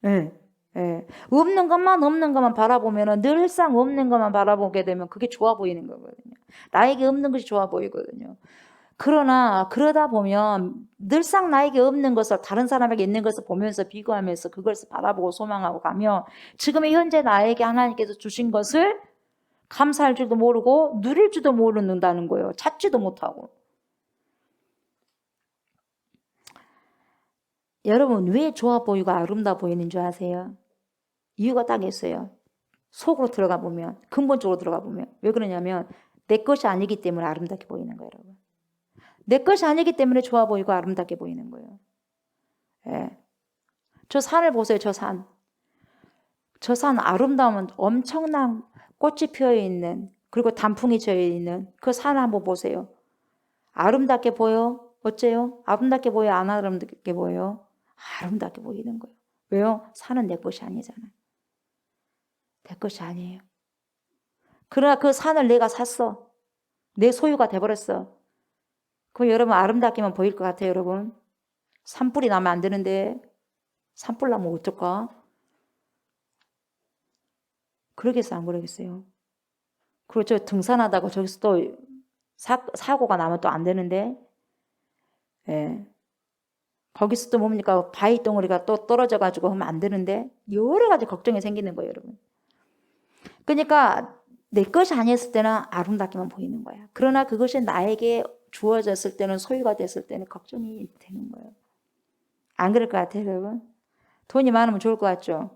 네. 예. 없는 것만 바라보면은 늘상 없는 것만 바라보게 되면 그게 좋아 보이는 거거든요. 나에게 없는 것이 좋아 보이거든요. 그러나 그러다 보면 늘상 나에게 없는 것을 다른 사람에게 있는 것을 보면서 비교하면서 그것을 바라보고 소망하고 가면 지금의 현재 나에게 하나님께서 주신 것을 감사할 줄도 모르고 누릴 줄도 모른다는 거예요. 찾지도 못하고. 여러분 왜 좋아 보이고 아름다워 보이는 줄 아세요? 이유가 딱 있어요. 속으로 들어가 보면 근본적으로 들어가 보면 왜 그러냐면 내 것이 아니기 때문에 아름답게 보이는 거예요. 여러분. 내 것이 아니기 때문에 좋아 보이고 아름답게 보이는 거예요. 예. 저 산을 보세요. 저 산. 저 산 아름다우면 엄청난 꽃이 피어 있는, 그리고 단풍이 져 있는 그 산 한번 보세요. 아름답게 보여? 어째요? 아름답게 보여? 안 아름답게 보여? 아름답게 보이는 거예요. 왜요? 산은 내 것이 아니잖아요. 내 것이 아니에요. 그러나 그 산을 내가 샀어. 내 소유가 돼버렸어. 그럼 여러분 아름답게만 보일 것 같아요, 여러분? 산불이 나면 안 되는데 산불 나면 어떨까? 그러겠어요, 안 그러겠어요? 그리고 저 등산하다가 저기서 또 사고가 나면 또 안 되는데, 예. 거기서 또 뭡니까? 바위 덩어리가 또 떨어져가지고 하면 안 되는데, 여러 가지 걱정이 생기는 거예요, 여러분. 그러니까 내 것이 아니었을 때는 아름답게만 보이는 거야. 그러나 그것이 나에게 주어졌을 때는, 소유가 됐을 때는 걱정이 되는 거예요. 안 그럴 것 같아요, 여러분? 돈이 많으면 좋을 것 같죠?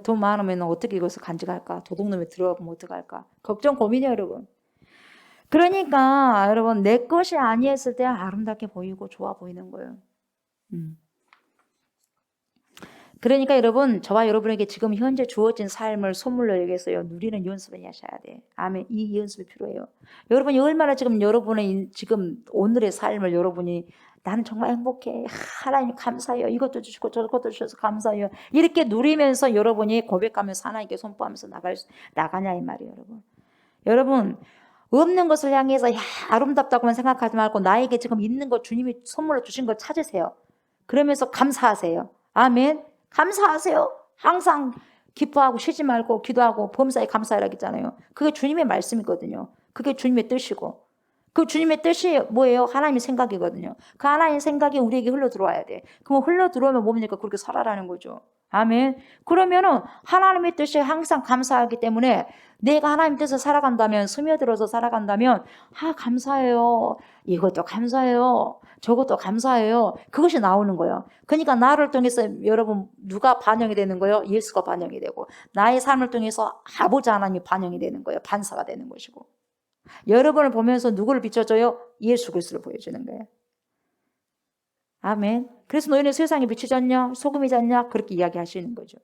돈 많으면 어떻게 이것을 간직할까? 도둑놈이 들어가면 어떡할까? 걱정, 고민이에요, 여러분. 그러니까 여러분, 내 것이 아니었을 때 아름답게 보이고 좋아 보이는 거예요. 그러니까 여러분, 저와 여러분에게 지금 현재 주어진 삶을 선물로 여기서요, 누리는 연습을 하셔야 돼. 아멘. 이 연습이 필요해요. 여러분이 얼마나 지금 여러분의 지금 오늘의 삶을 여러분이 나는 정말 행복해. 하나님 감사해요. 이것도 주시고 저것도 주셔서 감사해요. 이렇게 누리면서 여러분이 고백하면서 하나님께 선포하면서 나가냐 이 말이에요, 여러분. 여러분, 없는 것을 향해서 아름답다고만 생각하지 말고 나에게 지금 있는 것, 주님이 선물로 주신 것 찾으세요. 그러면서 감사하세요. 아멘. 감사하세요. 항상 기뻐하고 쉬지 말고 기도하고 범사에 감사하라 했잖아요. 그게 주님의 말씀이거든요. 그게 주님의 뜻이고, 그 주님의 뜻이 뭐예요? 하나님의 생각이거든요. 그 하나님의 생각이 우리에게 흘러 들어와야 돼. 그럼 흘러 들어오면 뭡니까? 그렇게 살아라는 거죠. 아멘. 그러면은 하나님의 뜻이 항상 감사하기 때문에 내가 하나님 뜻을 살아간다면, 스며들어서 살아간다면, 감사해요. 이것도 감사해요. 저것도 감사해요. 그것이 나오는 거예요. 그러니까 나를 통해서 여러분 누가 반영이 되는 거예요? 예수가 반영이 되고, 나의 삶을 통해서 아버지 하나님이 반영이 되는 거예요. 반사가 되는 것이고. 여러분을 보면서 누구를 비춰줘요? 예수 그리스도를 보여주는 거예요. 아멘. 그래서 너희는 세상에 비치지 않냐? 소금이지 않냐? 그렇게 이야기하시는 거죠.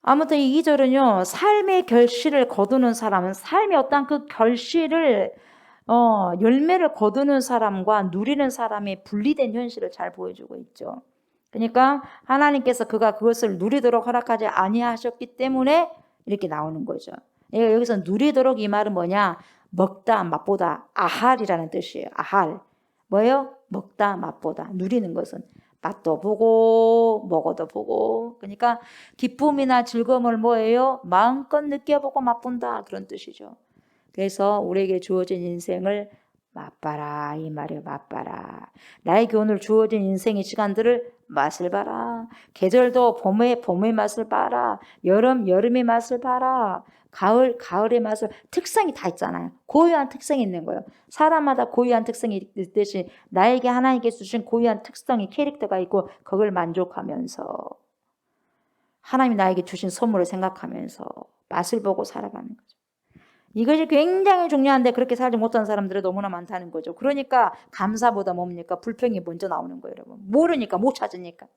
아무튼 이 2절은요, 삶의 결실을 거두는 사람은, 삶의 어떤 그 결실을 열매를 거두는 사람과 누리는 사람의 분리된 현실을 잘 보여주고 있죠. 그러니까 하나님께서 그가 그것을 누리도록 허락하지 아니하셨기 때문에 이렇게 나오는 거죠. 여기서 누리도록 이 말은 뭐냐? 먹다, 맛보다. 아할이라는 뜻이에요. 아할. 뭐예요? 먹다, 맛보다. 누리는 것은 맛도 보고 먹어도 보고. 그러니까 기쁨이나 즐거움을 뭐예요? 마음껏 느껴보고 맛본다. 그런 뜻이죠. 그래서 우리에게 주어진 인생을 맛봐라 이 말이에요. 맛봐라. 나에게 오늘 주어진 인생의 시간들을 맛을 봐라. 계절도 봄의 맛을 봐라. 여름의 맛을 봐라. 가을의 맛을, 특성이 다 있잖아요. 고유한 특성이 있는 거예요. 사람마다 고유한 특성이 있듯이 나에게 하나님께 주신 고유한 특성이, 캐릭터가 있고, 그걸 만족하면서 하나님이 나에게 주신 선물을 생각하면서 맛을 보고 살아가는 거죠. 이것이 굉장히 중요한데 그렇게 살지 못하는 사람들이 너무나 많다는 거죠. 그러니까 감사보다 뭡니까? 불평이 먼저 나오는 거예요, 여러분. 모르니까, 못 찾으니까.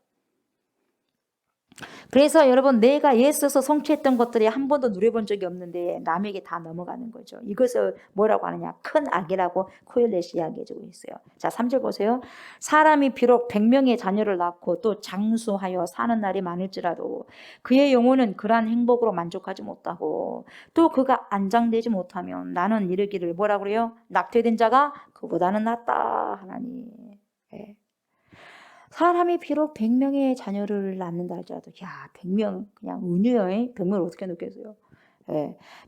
그래서 여러분, 내가 애써서 성취했던 것들이 한 번도 누려본 적이 없는데 남에게 다 넘어가는 거죠. 이것을 뭐라고 하느냐? 큰 악이라고 코엘렛이 이야기해주고 있어요. 자, 3절 보세요. 사람이 비록 100명의 자녀를 낳고 또 장수하여 사는 날이 많을지라도 그의 영혼은 그러한 행복으로 만족하지 못하고, 또 그가 안장되지 못하면 나는 이르기를 뭐라고 그래요? 낙태된 자가 그보다는 낫다 하나니. 네. 사람이 비록 100명의 자녀를 낳는다 할지라도, 100명 그냥 은유요. 100명을 어떻게 놓겠어요?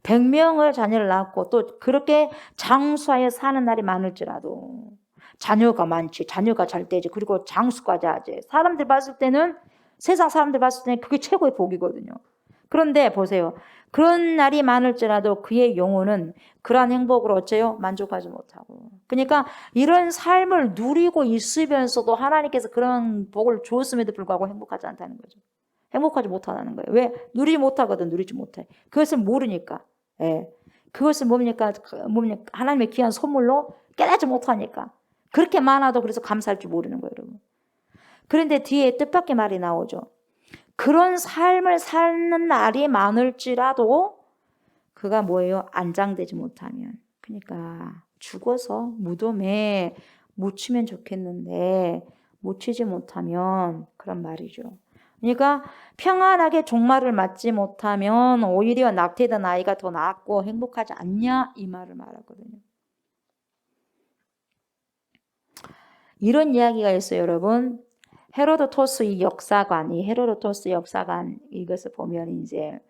100명을 자녀를 낳고 또 그렇게 장수하여 사는 날이 많을지라도, 자녀가 많지, 자녀가 잘 되지, 그리고 장수까지 하지. 사람들 봤을 때는, 세상 사람들 봤을 때는 그게 최고의 복이거든요. 그런데 보세요. 그런 날이 많을지라도 그의 영혼은 그러한 행복으로 어째요? 만족하지 못하고. 그러니까 이런 삶을 누리고 있으면서도 하나님께서 그런 복을 주었음에도 불구하고 행복하지 않다는 거죠. 행복하지 못하다는 거예요. 왜? 누리지 못하거든. 누리지 못해. 그것을 모르니까. 그것을 뭡니까? 하나님의 귀한 선물로 깨닫지 못하니까. 그렇게 많아도 그래서 감사할 줄 모르는 거예요, 여러분. 그런데 뒤에 뜻밖의 말이 나오죠. 그런 삶을 사는 날이 많을지라도 그가 뭐예요? 안장되지 못하면. 그러니까 죽어서 무덤에 묻히면 좋겠는데 묻히지 못하면 그런 말이죠. 그러니까 평안하게 종말을 맞지 못하면 오히려 낙태된 아이가 더 낫고 행복하지 않냐 이 말을 말하거든요. 이런 이야기가 있어요, 여러분. 헤로도토스 이 역사관, 이 헤로도토스 역사관 이것을 보면 이제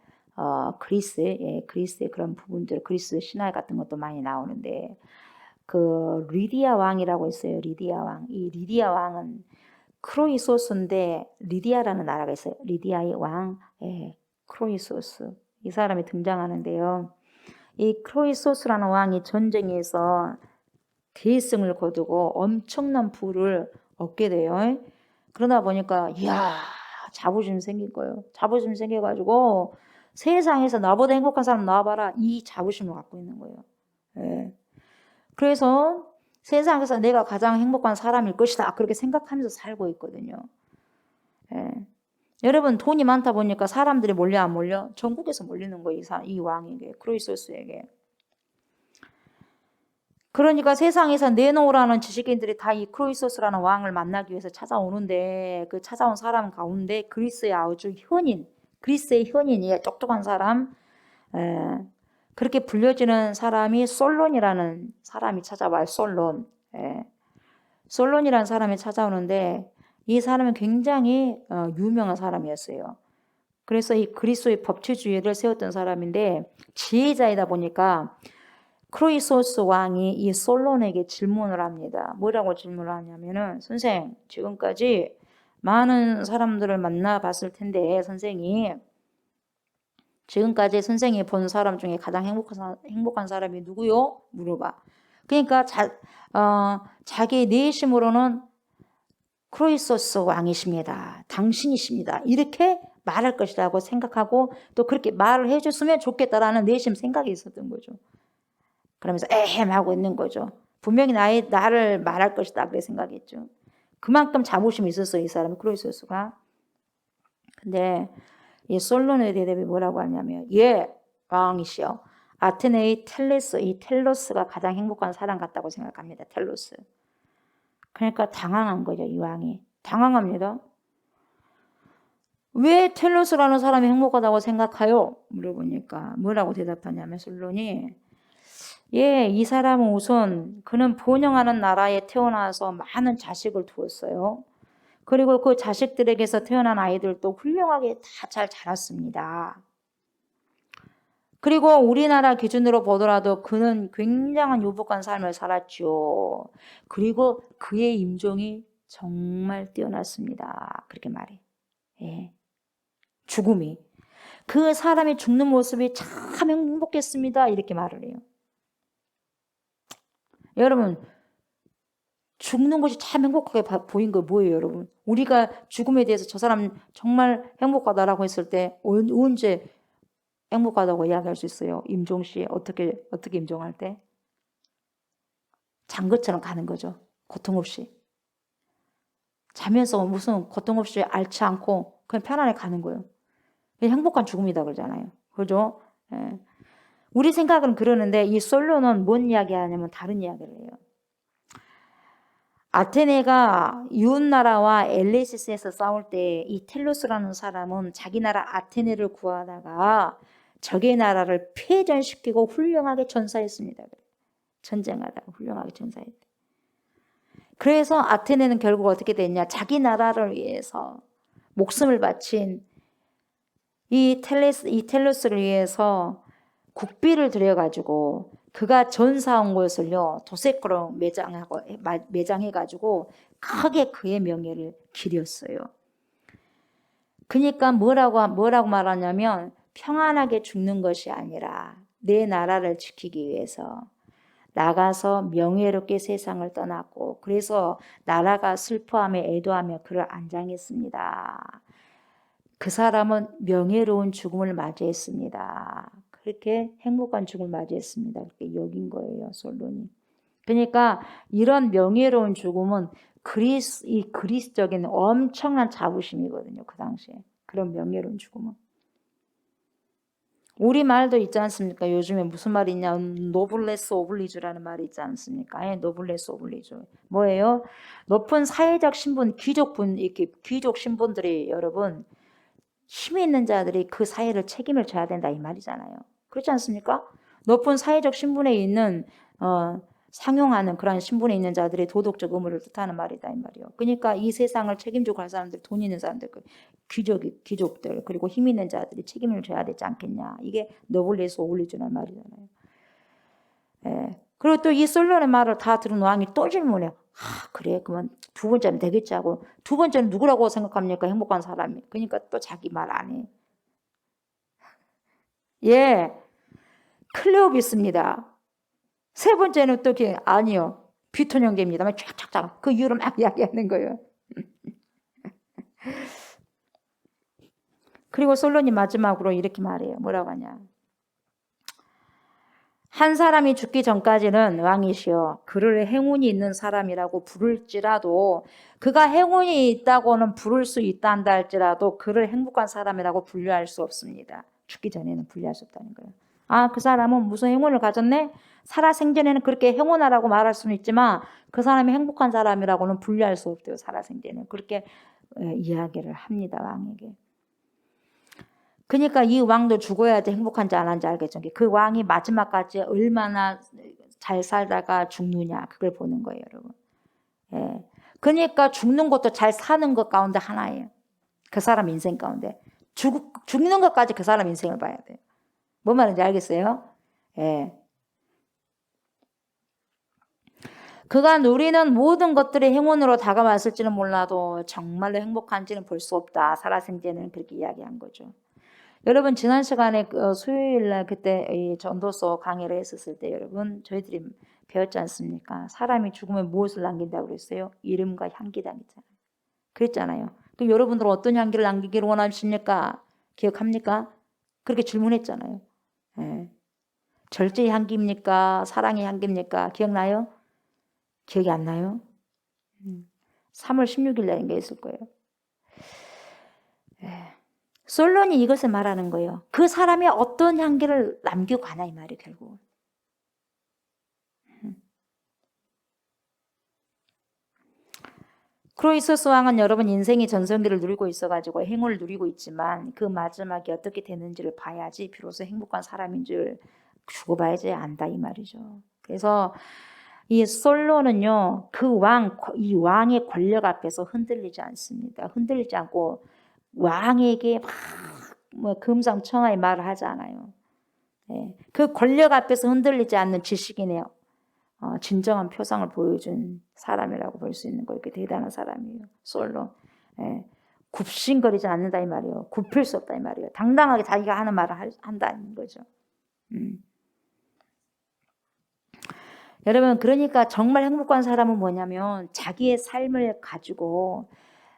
그리스의 그런 부분들, 그리스 신화 같은 것도 많이 나오는데 그 리디아 왕이라고 있어요. 리디아 왕. 이 리디아 왕은 크로이소스인데 리디아라는 나라가 있어요. 리디아의 왕, 크로이소스. 이 사람이 등장하는데요. 이 크로이소스라는 왕이 전쟁에서 대승을 거두고 엄청난 부를 얻게 돼요. 그러다 보니까 이야 자부심 생긴 거예요. 자부심 생겨가지고 세상에서 나보다 행복한 사람 나와봐라 이 자부심을 갖고 있는 거예요. 예. 그래서 세상에서 내가 가장 행복한 사람일 것이다 그렇게 생각하면서 살고 있거든요. 예. 여러분 돈이 많다 보니까 사람들이 몰려 안 몰려? 전국에서 몰리는 거예요. 이 왕에게 크로이소스에게. 그러니까 세상에서 내놓으라는 지식인들이 다 이 크로이소스라는 왕을 만나기 위해서 찾아오는데 그 찾아온 사람 가운데 그리스의 아주 현인, 그리스의 현인이 똑똑한 사람, 그렇게 불려지는 사람이 솔론이라는 사람이 찾아와요. 솔론. 솔론이라는 사람이 찾아오는데 이 사람은 굉장히 유명한 사람이었어요. 그래서 이 그리스도의 법치주의를 세웠던 사람인데 지혜자이다 보니까 크로이소스 왕이 이 솔론에게 질문을 합니다. 뭐라고 질문을 하냐면은 선생 지금까지 많은 사람들을 만나봤을 텐데 선생이 지금까지 선생이 본 사람 중에 가장 행복한 사람이 누구요? 물어봐. 그러니까 자기 내심으로는 크로이소스 왕이십니다. 당신이십니다. 이렇게 말할 것이라고 생각하고 또 그렇게 말을 해줬으면 좋겠다라는 내심 생각이 있었던 거죠. 그러면서 하고 있는 거죠. 분명히 나를 말할 것이다 그렇게 생각했죠. 그만큼 자부심이 있었어요. 이 사람 크로이소스가. 근데 이 솔론의 대답이 뭐라고 하냐면 왕이시여 아테네의 텔레스 이 텔로스가 가장 행복한 사람 같다고 생각합니다. 텔로스. 그러니까 당황한 거죠. 이 왕이. 당황합니다. 왜 텔로스라는 사람이 행복하다고 생각해요? 물어보니까 뭐라고 대답하냐면 솔론이 이 사람은 우선 그는 번영하는 나라에 태어나서 많은 자식을 두었어요. 그리고 그 자식들에게서 태어난 아이들도 훌륭하게 다 잘 자랐습니다. 그리고 우리나라 기준으로 보더라도 그는 굉장한 유복한 삶을 살았죠. 그리고 그의 임종이 정말 뛰어났습니다. 그렇게 말해. 죽음이. 그 사람이 죽는 모습이 참 행복했습니다. 이렇게 말을 해요. 여러분 죽는 것이 참 행복하게 보인 거 뭐예요, 여러분? 우리가 죽음에 대해서 저 사람 정말 행복하다라고 했을 때 언제 행복하다고 이야기할 수 있어요? 임종 씨 어떻게 임종할 때? 잔 것처럼 가는 거죠. 고통 없이. 자면서 무슨 고통 없이 앓지 않고 그냥 편안하게 가는 거예요. 행복한 죽음이다 그러잖아요. 그죠? 우리 생각은 그러는데 이 솔로는 뭔 이야기 하냐면 다른 이야기를 해요. 아테네가 이웃나라와 엘레시스에서 싸울 때 이 텔로스라는 사람은 자기 나라 아테네를 구하다가 적의 나라를 패전시키고 훌륭하게 전사했습니다. 전쟁하다가 훌륭하게 전사했대. 그래서 아테네는 결국 어떻게 됐냐? 자기 나라를 위해서 목숨을 바친 이 텔로스를 위해서 국비를 들여가지고 그가 전사한 것을요 도색으로 매장해가지고 크게 그의 명예를 기렸어요. 그러니까 뭐라고 말하냐면 평안하게 죽는 것이 아니라 내 나라를 지키기 위해서 나가서 명예롭게 세상을 떠났고 그래서 나라가 슬퍼하며 애도하며 그를 안장했습니다. 그 사람은 명예로운 죽음을 맞이했습니다. 그렇게 행복한 죽음을 맞이했습니다. 그렇게 여긴 거예요, 솔론이. 그러니까 이런 명예로운 죽음은 이 그리스적인 엄청난 자부심이거든요. 그 당시에. 그런 명예로운 죽음은. 우리 말도 있지 않습니까? 요즘에 무슨 말이 있냐? 노블레스 오블리주라는 말이 있지 않습니까? 예, 노블레스 오블리주. 뭐예요? 높은 사회적 신분, 이렇게 귀족 신분들이 여러분, 힘이 있는 자들이 그 사회를 책임을 져야 된다 이 말이잖아요. 그렇지 않습니까? 높은 사회적 신분에 있는 상용하는 그런 신분에 있는 자들이 도덕적 의무를 뜻하는 말이다 이 말이요. 그러니까 이 세상을 책임지고 갈 사람들, 돈 있는 사람들, 귀족들 그리고 힘 있는 자들이 책임을 져야 되지 않겠냐. 이게 노블레스 오블리주라는 말이잖아요. 예. 그리고 또 이 솔로의 말을 다 들은 왕이 또 질문해요. 그래 그러면 두 번째는 되겠지 하고 두 번째는 누구라고 생각합니까? 행복한 사람이. 그러니까 또 자기 말 안 해. 예, 클레오비스입니다. 세 번째는 또 아니요. 비톤 형제입니다. 막 쫙쫙쫙 그 이유를 막 이야기하는 거예요. 그리고 솔론이 마지막으로 이렇게 말해요. 뭐라고 하냐. 한 사람이 죽기 전까지는 왕이시여 그를 행운이 있는 사람이라고 부를지라도 그가 행운이 있다고는 부를 수 있다 한다 할지라도 그를 행복한 사람이라고 분류할 수 없습니다. 죽기 전에는 분류할 수 없다는 거예요. 그 사람은 무슨 행운을 가졌네? 살아생전에는 그렇게 행운하라고 말할 수는 있지만 그 사람이 행복한 사람이라고는 분류할 수 없대요. 살아생전에는. 그렇게 이야기를 합니다. 왕에게. 그러니까 이 왕도 죽어야지 행복한지 안 한지 알겠죠. 그 왕이 마지막까지 얼마나 잘 살다가 죽느냐 그걸 보는 거예요, 여러분. 예. 그러니까 죽는 것도 잘 사는 것 가운데 하나예요. 그 사람 인생 가운데. 죽는 것까지 그 사람 인생을 봐야 돼요. 뭔 말인지 알겠어요? 예. 그가 누리는 모든 것들이 행운으로 다가왔을지는 몰라도 정말로 행복한지는 볼 수 없다. 살아생전에는 그렇게 이야기한 거죠. 여러분 지난 시간에 수요일날 그때 이 전도서 강의를 했었을 때 여러분 저희들이 배웠지 않습니까? 사람이 죽으면 무엇을 남긴다고 그랬어요? 이름과 향기 남기잖아요. 그랬잖아요. 그럼 여러분들은 어떤 향기를 남기기를 원하십니까? 기억합니까? 그렇게 질문했잖아요. 예. 절제의 향기입니까? 사랑의 향기입니까? 기억나요? 기억이 안 나요? 3월 16일 날인 게 있을 거예요. 예. 솔론이 이것을 말하는 거예요. 그 사람이 어떤 향기를 남기고 가나 이 말이 결국. 크로이소스 왕은 여러분 인생의 전성기를 누리고 있어가지고 행운을 누리고 있지만 그 마지막이 어떻게 되는지를 봐야지 비로소 행복한 사람인 줄 죽어봐야지 안다 이 말이죠. 그래서 이 솔로는요 이 왕의 권력 앞에서 흔들리지 않습니다. 흔들리지 않고 왕에게 막 금상첨화의 말을 하지 않아요. 네. 그 권력 앞에서 흔들리지 않는 지식이네요. 진정한 표상을 보여준 사람이라고 볼 수 있는 거예요. 그 대단한 사람이에요. 솔로. 예. 굽신거리지 않는다 이 말이에요. 굽힐 수 없다 이 말이에요. 당당하게 자기가 하는 말을 한다는 거죠. 여러분 그러니까 정말 행복한 사람은 뭐냐면 자기의 삶을 가지고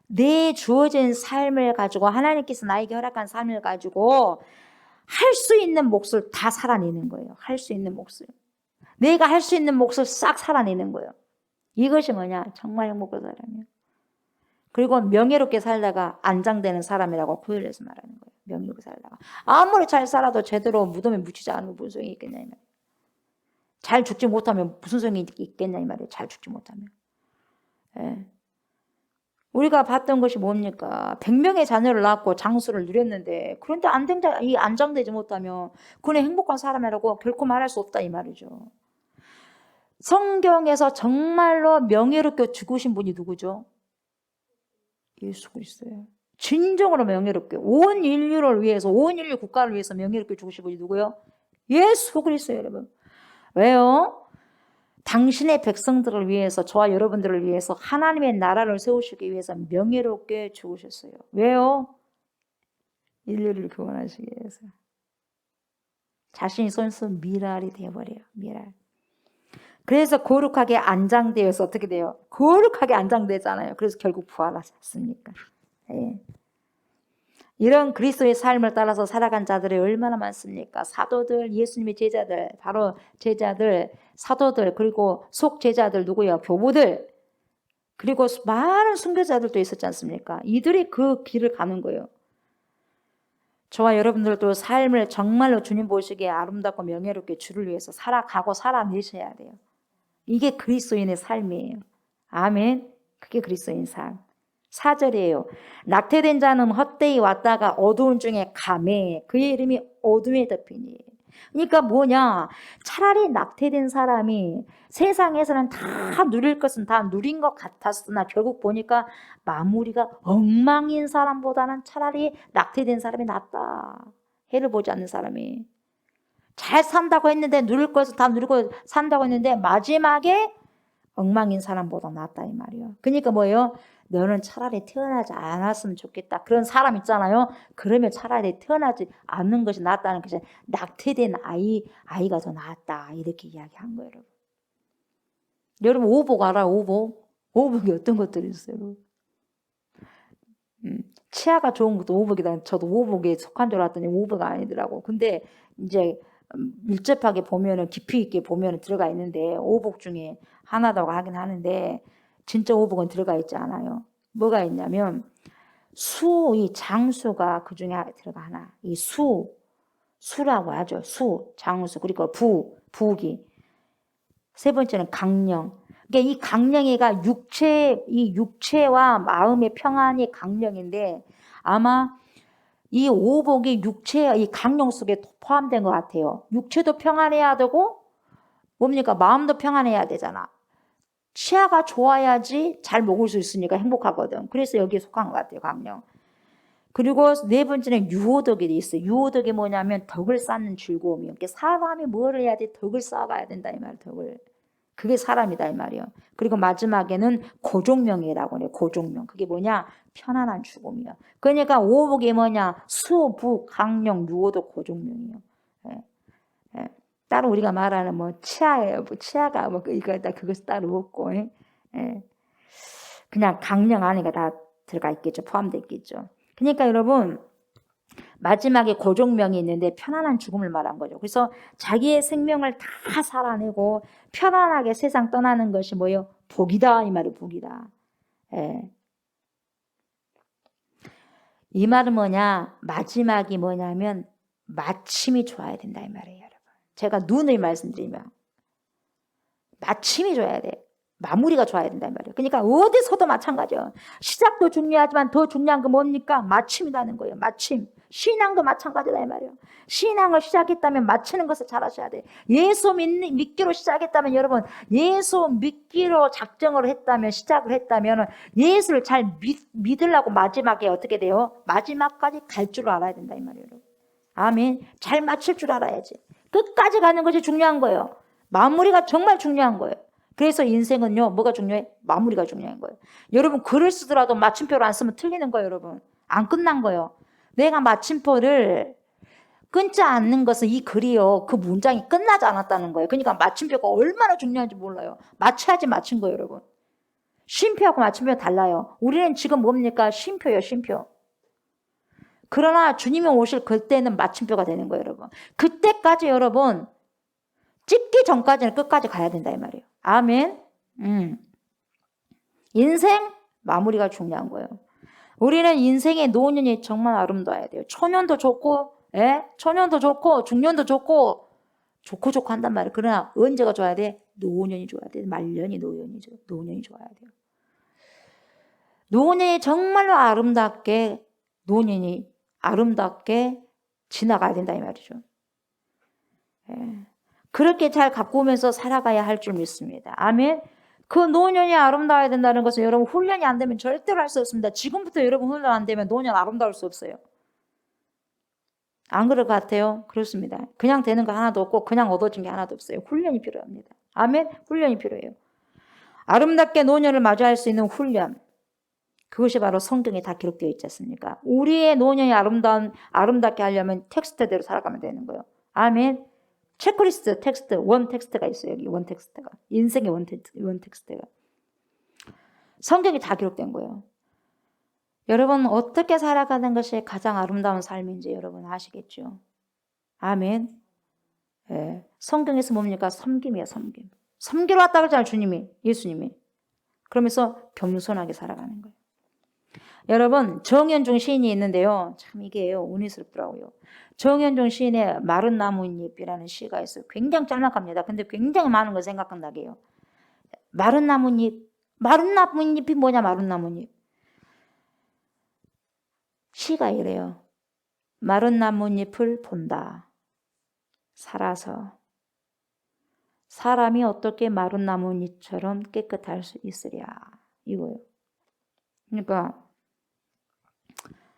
내 주어진 삶을 가지고 하나님께서 나에게 허락한 삶을 가지고 할 수 있는 몫을 다 살아내는 거예요. 할 수 있는 몫을. 내가 할 수 있는 몫을 싹 살아내는 거예요. 이것이 뭐냐? 정말 행복한 사람이에요. 그리고 명예롭게 살다가 안장되는 사람이라고 고열해서 말하는 거예요. 명예롭게 살다가. 아무리 잘 살아도 제대로 무덤에 묻히지 않으면 무슨 소용이 있겠냐 이 말이에요. 잘 죽지 못하면 무슨 소용이 있겠냐 이 말이에요. 잘 죽지 못하면. 예. 우리가 봤던 것이 뭡니까? 100명의 자녀를 낳고 장수를 누렸는데 그런데 안장되지 못하면 그는 행복한 사람이라고 결코 말할 수 없다 이 말이죠. 성경에서 정말로 명예롭게 죽으신 분이 누구죠? 예수 그리스도예요. 진정으로 명예롭게 온 인류를 위해서 온 인류 국가를 위해서 명예롭게 죽으신 분이 누구요? 예수 그리스도예요, 여러분. 왜요? 당신의 백성들을 위해서 저와 여러분들을 위해서 하나님의 나라를 세우시기 위해서 명예롭게 죽으셨어요. 왜요? 인류를 구원하시기 위해서. 자신이 손수 미랄이 되어버려요. 미랄. 그래서 거룩하게 안장되어서 어떻게 돼요? 거룩하게 안장되잖아요. 그래서 결국 부활하셨습니까? 예. 이런 그리스도의 삶을 따라서 살아간 자들이 얼마나 많습니까? 사도들, 예수님의 제자들, 바로 제자들, 사도들, 그리고 속제자들 누구예요? 교부들, 그리고 많은 순교자들도 있었지 않습니까? 이들이 그 길을 가는 거예요. 저와 여러분들도 삶을 정말로 주님 보시기에 아름답고 명예롭게 주를 위해서 살아가고 살아내셔야 돼요. 이게 그리스도인의 삶이에요. 아멘. 그게 그리스도인 삶. 4절이에요. 낙태된 자는 헛되이 왔다가 어두운 중에 가매. 그의 이름이 어둠에 덮이니. 그러니까 뭐냐, 차라리 낙태된 사람이 세상에서는 다 누릴 것은 다 누린 것 같았으나 결국 보니까 마무리가 엉망인 사람보다는 차라리 낙태된 사람이 낫다. 해를 보지 않는 사람이. 잘 산다고 했는데, 누릴 것을 다 누리고 산다고 했는데 마지막에 엉망인 사람보다 낫다 이 말이에요. 그러니까 뭐예요? 너는 차라리 태어나지 않았으면 좋겠다. 그런 사람 있잖아요. 그러면 차라리 태어나지 않는 것이 낫다는 것이, 낙태된 아이가 더 낫다. 이렇게 이야기한 거예요. 여러분 오복 알아요? 오복? 오복이 어떤 것들이 있어요? 치아가 좋은 것도 오복이다. 저도 오복에 속한 줄 알았더니 오복 아니더라고. 근데 이제 밀접하게 보면은, 깊이 있게 보면은 들어가 있는데, 오복 중에 하나라고 하긴 하는데 진짜 오복은 들어가 있지 않아요. 뭐가 있냐면 이 장수가 그 중에 들어가 하나. 이 수라고 하죠. 장수, 그리고 부기. 세 번째는 강령. 그러니까 이 강령이가 이 육체와 마음의 평안이 강령인데, 아마 이 오복이 이 강령 속에 포함된 것 같아요. 육체도 평안해야 되고, 뭡니까? 마음도 평안해야 되잖아. 치아가 좋아야지 잘 먹을 수 있으니까 행복하거든. 그래서 여기에 속한 것 같아요, 강령. 그리고 네 번째는 유호덕이 있어요. 유호덕이 뭐냐면 덕을 쌓는 즐거움이요. 사람이 뭘 해야 돼? 덕을 쌓아가야 된다 이 말, 덕을. 그게 사람이다 이 말이요. 그리고 마지막에는 고종명이라고 해요. 고종명. 그게 뭐냐? 편안한 죽음이요. 그러니까 오복이 뭐냐? 부, 강령, 유호덕, 고종명이요. 예. 예. 따로 우리가 말하는 뭐 치아예요. 치아가 뭐 그것이 따로 없고, 예. 그냥 강령 안에 다 들어가 있겠죠. 포함되어 있겠죠. 그러니까 여러분, 마지막에 고종명이 있는데 편안한 죽음을 말한 거죠. 그래서 자기의 생명을 다 살아내고 편안하게 세상 떠나는 것이 뭐예요? 복이다 이 말이, 복이다. 예. 이 말은 뭐냐? 마지막이 뭐냐면 마침이 좋아야 된다 이 말이에요, 여러분. 제가 누누이 말씀드리면 마침이 좋아야 돼. 마무리가 좋아야 된다 이 말이에요. 그러니까 어디서도 마찬가지예요. 시작도 중요하지만 더 중요한 건 뭡니까? 마침이라는 거예요. 마침. 신앙도 마찬가지다 이 말이에요. 신앙을 시작했다면 마치는 것을 잘 하셔야 돼. 예수 믿기로 시작했다면, 여러분, 예수 믿기로 작정을 했다면, 시작을 했다면 예수를 잘 믿으려고 마지막에 어떻게 돼요? 마지막까지 갈 줄 알아야 된다 이 말이에요. 아멘. 잘 마칠 줄 알아야지. 끝까지 가는 것이 중요한 거예요. 마무리가 정말 중요한 거예요. 그래서 인생은요, 뭐가 중요해? 마무리가 중요한 거예요. 여러분, 글을 쓰더라도 마침표를 안 쓰면 틀리는 거예요, 여러분. 안 끝난 거예요. 내가 마침표를 끊지 않는 것은 이 글이요, 그 문장이 끝나지 않았다는 거예요. 그러니까 마침표가 얼마나 중요한지 몰라요. 맞춰야지 맞춘 거예요, 여러분. 쉼표하고 마침표가 달라요. 우리는 지금 뭡니까? 쉼표예요, 쉼표. 그러나 주님이 오실 그때는 마침표가 되는 거예요, 여러분. 그때까지 여러분, 찍기 전까지는 끝까지 가야 된다 이 말이에요. 아멘. 인생 마무리가 중요한 거예요. 우리는 인생의 노년이 정말 아름다워야 돼요. 초년도 좋고, 초년도 좋고, 중년도 좋고 한단 말이에요. 그러나 언제가 좋아야 돼? 노년이 좋아야 돼. 말년이 노년이 좋아야 돼요. 노년이 정말로 노년이 아름답게 지나가야 된다 이 말이죠. 그렇게 잘 가꾸면서 살아가야 할 줄 믿습니다. 아멘. 그 노년이 아름다워야 된다는 것은 여러분 훈련이 안 되면 절대로 할 수 없습니다. 지금부터 여러분 훈련 안 되면 노년 아름다울 수 없어요. 안 그럴 것 같아요? 그렇습니다. 그냥 되는 거 하나도 없고 그냥 얻어진 게 하나도 없어요. 훈련이 필요합니다. 아멘. 훈련이 필요해요. 아름답게 노년을 맞이할 수 있는 훈련. 그것이 바로 성경에 다 기록되어 있지 않습니까? 우리의 노년이 아름답게 하려면 텍스트대로 살아가면 되는 거예요. 아멘. 체크리스트 원 텍스트가 있어요. 여기 원 텍스트가. 인생의 원 텍스트가. 성경이 다 기록된 거예요. 여러분 어떻게 살아가는 것이 가장 아름다운 삶인지 여러분 아시겠죠? 아멘. 예. 성경에서 뭡니까? 섬김이에요, 섬김. 섬기러 왔다 그러잖아요, 주님이, 예수님이. 그러면서 겸손하게 살아가는 거예요. 여러분, 정현종 시인이 있는데요. 참 이게 은혜스럽더라고요. 정현종 시인의 마른 나뭇잎이라는 시가 있어요. 굉장히 짤막합니다. 근데 굉장히 많은 걸 생각나게 해요. 마른 나뭇잎. 마른 나뭇잎이 뭐냐, 마른 나뭇잎. 시가 이래요. 마른 나뭇잎을 본다. 살아서. 사람이 어떻게 마른 나뭇잎처럼 깨끗할 수 있으랴. 이거예요. 그러니까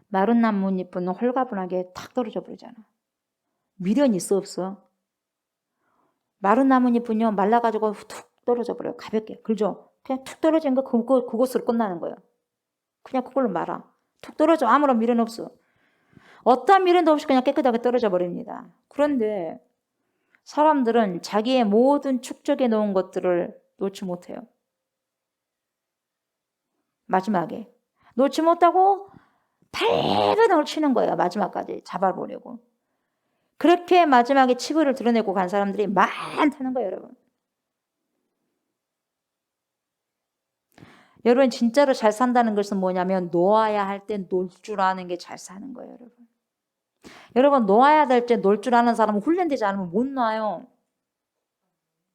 마른 나뭇잎은 홀가분하게 탁 떨어져 버리잖아. 미련이 있어 없어? 마른 나뭇잎은요 말라가지고 툭 떨어져 버려요. 가볍게. 그죠? 그냥 툭 떨어진 거 그곳으로 끝나는 거예요. 그냥 그걸로 말아. 툭 떨어져. 아무런 미련 없어. 어떠한 미련도 없이 그냥 깨끗하게 떨어져 버립니다. 그런데 사람들은 자기의 모든 축적해 놓은 것들을 놓지 못해요. 마지막에. 놓지 못하고 발버둥을 치는 거예요. 마지막까지 잡아보려고. 그렇게 마지막에 치부를 드러내고 간 사람들이 많다는 거예요, 여러분. 여러분 진짜로 잘 산다는 것은 뭐냐면 놓아야 할 때 놀 줄 아는 게 잘 사는 거예요, 여러분. 여러분 놓아야 될 때 놀 줄 아는 사람은 훈련되지 않으면 못 놔요.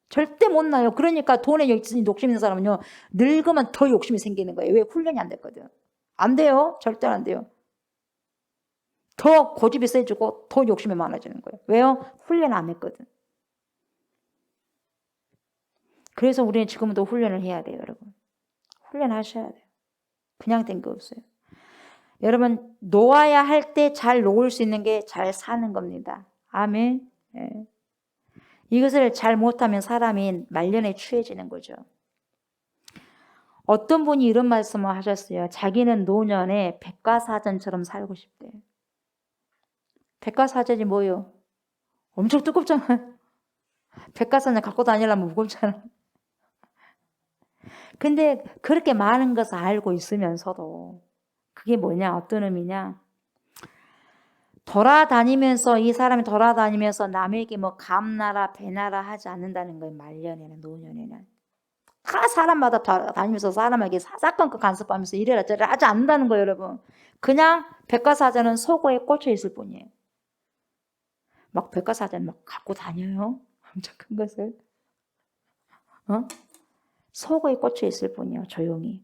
절대 못 놔요. 그러니까 돈에 욕심 있는 사람은요. 늙으면 더 욕심이 생기는 거예요. 왜? 훈련이 안 됐거든. 안 돼요. 절대 안 돼요. 더 고집이 세지고 더 욕심이 많아지는 거예요. 왜요? 훈련 안 했거든. 그래서 우리는 지금도 훈련을 해야 돼요, 여러분. 훈련하셔야 돼요. 그냥 된 거 없어요. 여러분 놓아야 할 때 잘 놓을 수 있는 게 잘 사는 겁니다. 아멘. 네. 이것을 잘 못하면 사람이 말년에 취해지는 거죠. 어떤 분이 이런 말씀을 하셨어요. 자기는 노년에 백과사전처럼 살고 싶대요. 백과사전이 뭐예요? 엄청 두껍잖아요. 백과사전 갖고 다니려면 무겁잖아. 근데 그렇게 많은 것을 알고 있으면서도 그게 뭐냐, 어떤 의미냐. 돌아다니면서 이 사람이 돌아다니면서 남에게 뭐 감나라 배나라 하지 않는다는 거예요. 말년에는, 노년에는. 다 사람마다 다니면서 사람에게 사사건건 간섭하면서 이래라 저래라 하지 않는다는 거예요, 여러분. 그냥 백과사전은 속어에 꽂혀 있을 뿐이에요. 막 백과사전 막 갖고 다녀요. 엄청 큰 것을. 속어에 꽂혀 있을 뿐이에요, 조용히.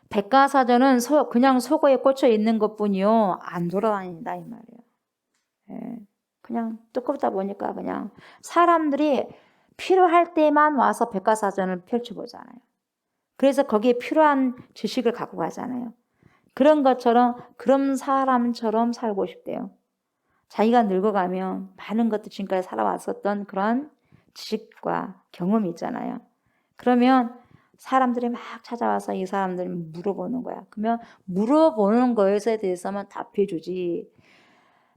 백과사전은 그냥 속어에 꽂혀 있는 것뿐이요. 안 돌아다닌다 이 말이에요. 예. 그냥 두껍다 보니까 그냥 사람들이 필요할 때만 와서 백과사전을 펼쳐보잖아요. 그래서 거기에 필요한 지식을 갖고 가잖아요. 그런 것처럼 그런 사람처럼 살고 싶대요. 자기가 늙어가면 많은 것들 지금까지 살아왔었던 그런 지식과 경험이 있잖아요. 그러면 사람들이 막 찾아와서 이 사람들이 물어보는 거야. 그러면 물어보는 것에 대해서만 답해주지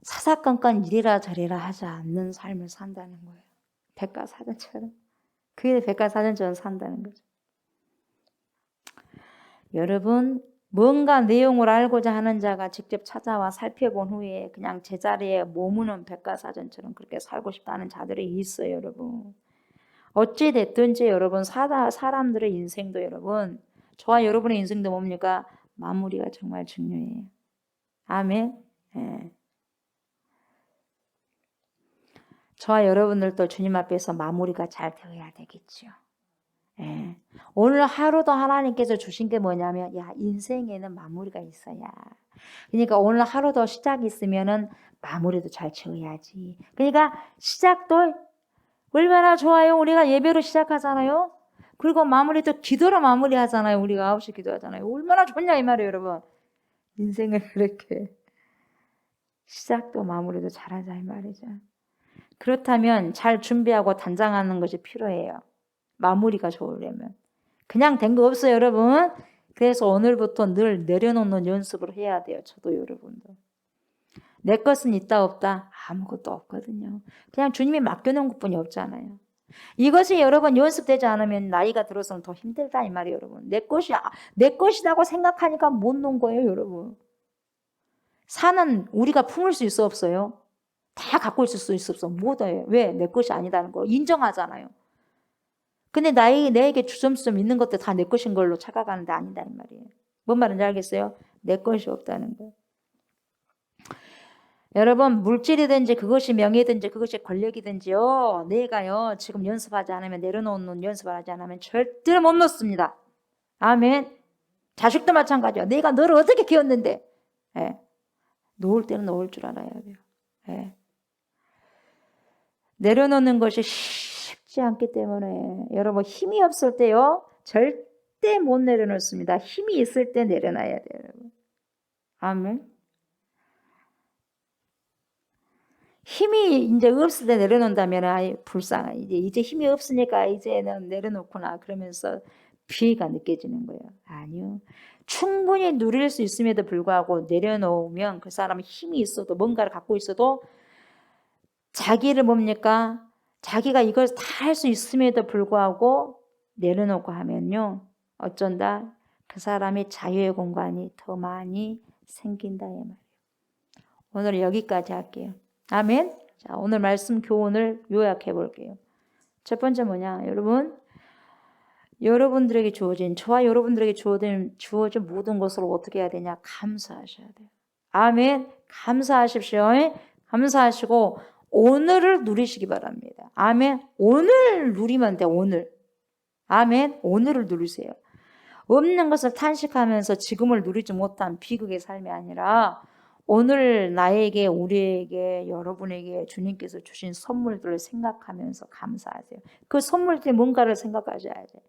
사사건건 이리라 저리라 하지 않는 삶을 산다는 거예요. 백과사전처럼. 그게 백과사전처럼 산다는 거죠. 여러분 뭔가 내용을 알고자 하는 자가 직접 찾아와 살펴본 후에 그냥 제자리에 머무는 백과사전처럼 그렇게 살고 싶다는 자들이 있어요, 여러분. 어찌 됐든지 여러분 사람들의 인생도 여러분 저와 여러분의 인생도 뭡니까? 마무리가 정말 중요해요. 아멘. 예. 저와 여러분들도 주님 앞에서 마무리가 잘 되어야 되겠죠. 예. 오늘 하루도 하나님께서 주신 게 뭐냐면 야 인생에는 마무리가 있어야. 그러니까 오늘 하루도 시작이 있으면은 마무리도 잘 지어야지. 그러니까 시작도 얼마나 좋아요. 우리가 예배로 시작하잖아요. 그리고 마무리도 기도로 마무리하잖아요. 우리가 9시 기도하잖아요. 얼마나 좋냐 이 말이에요, 여러분. 인생을 그렇게 시작도 마무리도 잘하자 이 말이죠. 그렇다면 잘 준비하고 단장하는 것이 필요해요. 마무리가 좋으려면. 그냥 된 거 없어요, 여러분. 그래서 오늘부터 늘 내려놓는 연습을 해야 돼요. 저도 여러분도. 내 것은 있다 없다? 아무것도 없거든요. 그냥 주님이 맡겨놓은 것뿐이 없잖아요. 이것이 여러분 연습되지 않으면 나이가 들어서는 더 힘들다 이 말이에요, 여러분. 내 것이라고 생각하니까 못 놓은 거예요, 여러분. 산은 우리가 품을 수 있어 없어요? 다 갖고 있을 수 있어 없어? 못해요. 왜? 내 것이 아니다는 걸 인정하잖아요. 근데 내에게 주섬주섬 있는 것도 다 내 것인 걸로 착각하는데 아니다는 말이에요. 뭔 말인지 알겠어요? 내 것이 없다는 거. 여러분, 물질이든지 그것이 명예든지 그것이 권력이든지요, 내가요 지금 연습하지 않으면, 내려놓는 연습을 하지 않으면 절대로 못 놓습니다. 아멘. 자식도 마찬가지야. 내가 너를 어떻게 키웠는데, 예. 놓을 때는 놓을 줄 알아야 돼요. 예. 내려놓는 것이 쉽지 않기 때문에 여러분, 힘이 없을 때요 절대 못 내려놓습니다. 힘이 있을 때 내려놔야 돼요, 여러분. 아멘. 힘이 이제 없을 때 내려놓는다면 아예 불쌍해. 이제 힘이 없으니까 이제는 내려놓구나 그러면서 비가 느껴지는 거예요. 아니요. 충분히 누릴 수 있음에도 불구하고 내려놓으면 그 사람은 힘이 있어도, 뭔가를 갖고 있어도 자기를 뭡니까? 자기가 이걸 다 할 수 있음에도 불구하고 내려놓고 하면요, 어쩐다 그 사람이 자유의 공간이 더 많이 생긴다 이 말이에요. 오늘 여기까지 할게요. 아멘. 자, 오늘 말씀 교훈을 요약해 볼게요. 첫 번째 뭐냐, 여러분들에게 주어진, 저와 여러분들에게 주어진 모든 것을 어떻게 해야 되냐? 감사하셔야 돼요. 아멘. 감사하십시오. 감사하시고 오늘을 누리시기 바랍니다. 아멘. 오늘 누리면 돼, 오늘. 아멘. 오늘을 누리세요. 없는 것을 탄식하면서 지금을 누리지 못한 비극의 삶이 아니라 오늘 나에게, 우리에게, 여러분에게 주님께서 주신 선물들을 생각하면서 감사하세요. 그 선물들이 뭔가를 생각하셔야 돼요.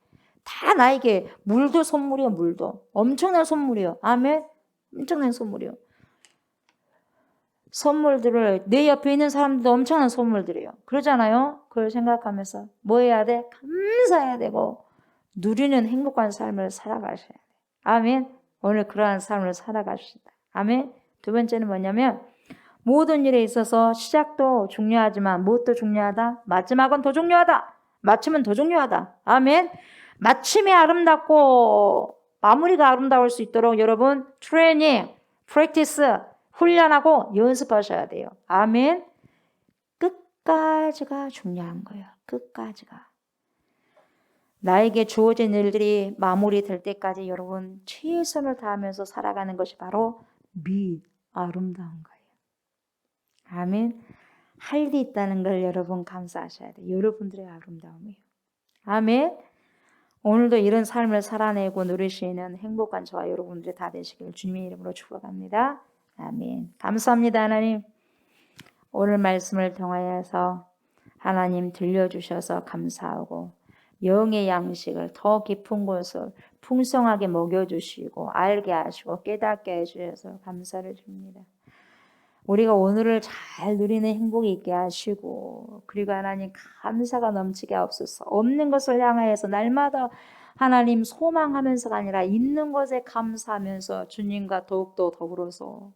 다 나에게, 물도 선물이요, 물도. 엄청난 선물이요. 아멘. 엄청난 선물이요. 선물들을, 내 옆에 있는 사람들도 엄청난 선물들이에요. 그러잖아요. 그걸 생각하면서 뭐 해야 돼? 감사해야 되고 누리는 행복한 삶을 살아가셔야 돼요. 아멘. 오늘 그러한 삶을 살아가시다. 아멘. 두 번째는 뭐냐면, 모든 일에 있어서 시작도 중요하지만 무엇도 중요하다? 마지막은 더 중요하다. 마침은 더 중요하다. 아멘. 마침이 아름답고 마무리가 아름다울 수 있도록 여러분 트레이닝, 프랙티스, 훈련하고 연습하셔야 돼요. 아멘. 끝까지가 중요한 거예요. 끝까지가. 나에게 주어진 일들이 마무리될 때까지 여러분 최선을 다하면서 살아가는 것이 바로 아름다운 거예요. 아멘. 할 일이 있다는 걸 여러분 감사하셔야 돼요. 여러분들의 아름다움이에요. 아멘. 오늘도 이런 삶을 살아내고 누리시는 행복한 저와 여러분들이 다 되시길 주님의 이름으로 축복합니다. 아멘. 감사합니다, 하나님. 오늘 말씀을 통하여서 하나님 들려주셔서 감사하고 영의 양식을 더 깊은 곳을 풍성하게 먹여주시고 알게 하시고 깨닫게 해주셔서 감사를 줍니다. 우리가 오늘을 잘 누리는 행복이 있게 하시고, 그리고 하나님 감사가 넘치게 하옵소서. 없는 것을 향하여서 날마다 하나님 소망하면서가 아니라 있는 것에 감사하면서 주님과 더욱더 더불어서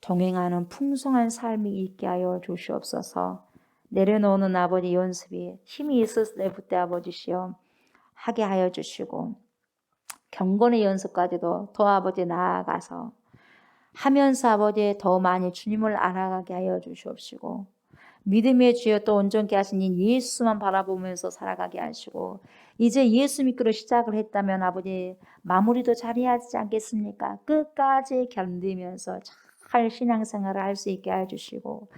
동행하는 풍성한 삶이 있게 하여 주시옵소서. 내려놓는 아버지 연습이 힘이 있을 때부터 아버지시여 하게 하여 주시고, 경건의 연습까지도 더 아버지 나아가서 하면서 아버지 더 많이 주님을 알아가게 하여 주시옵시고, 믿음의 주여 또 온전케 하신 이 예수만 바라보면서 살아가게 하시고, 이제 예수 믿기로 시작을 했다면 아버지 마무리도 잘해야 하지 않겠습니까? 끝까지 견디면서 잘 신앙생활을 할 수 있게 해주시고,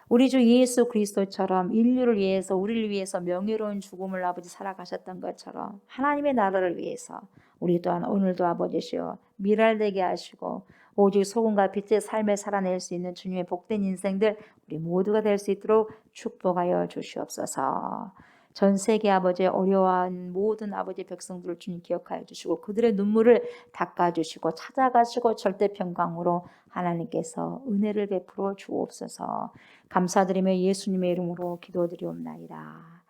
우리 주 예수 그리스도처럼 인류를 위해서, 우리를 위해서 명예로운 죽음을 아버지 살아가셨던 것처럼 하나님의 나라를 위해서 우리 또한 오늘도 아버지시여 미랄되게 하시고 오직 소금과 빛의 삶을 살아낼 수 있는 주님의 복된 인생들 우리 모두가 될 수 있도록 축복하여 주시옵소서. 전 세계 아버지 어려워한 모든 아버지 백성들을 주님 기억하여 주시고 그들의 눈물을 닦아주시고 찾아가시고 절대 평강으로 하나님께서 은혜를 베풀어 주옵소서. 감사드리며 예수님의 이름으로 기도드리옵나이다.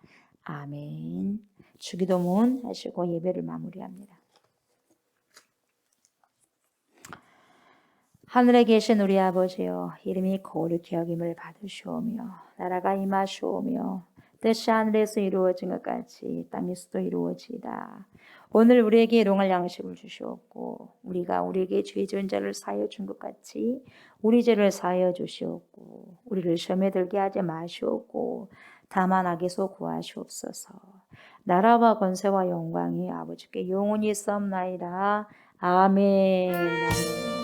아멘. 주기도문 하시고 예배를 마무리합니다. 하늘에 계신 우리 아버지여, 이름이 거룩히 여김을 받으시오며 나라가 임하시오며 뜻이 하늘에서 이루어진 것 같이 땅에서도 이루어지이다. 오늘 우리에게 일용할 양식을 주시옵고 우리가 우리에게 죄 지은 자를 사하여 준 것 같이 우리 죄를 사하여 주시옵고 우리를 시험에 들게 하지 마시옵고 다만 악에서 구하시옵소서. 나라와 권세와 영광이 아버지께 영원히 있사옵나이다. 아멘. 아멘.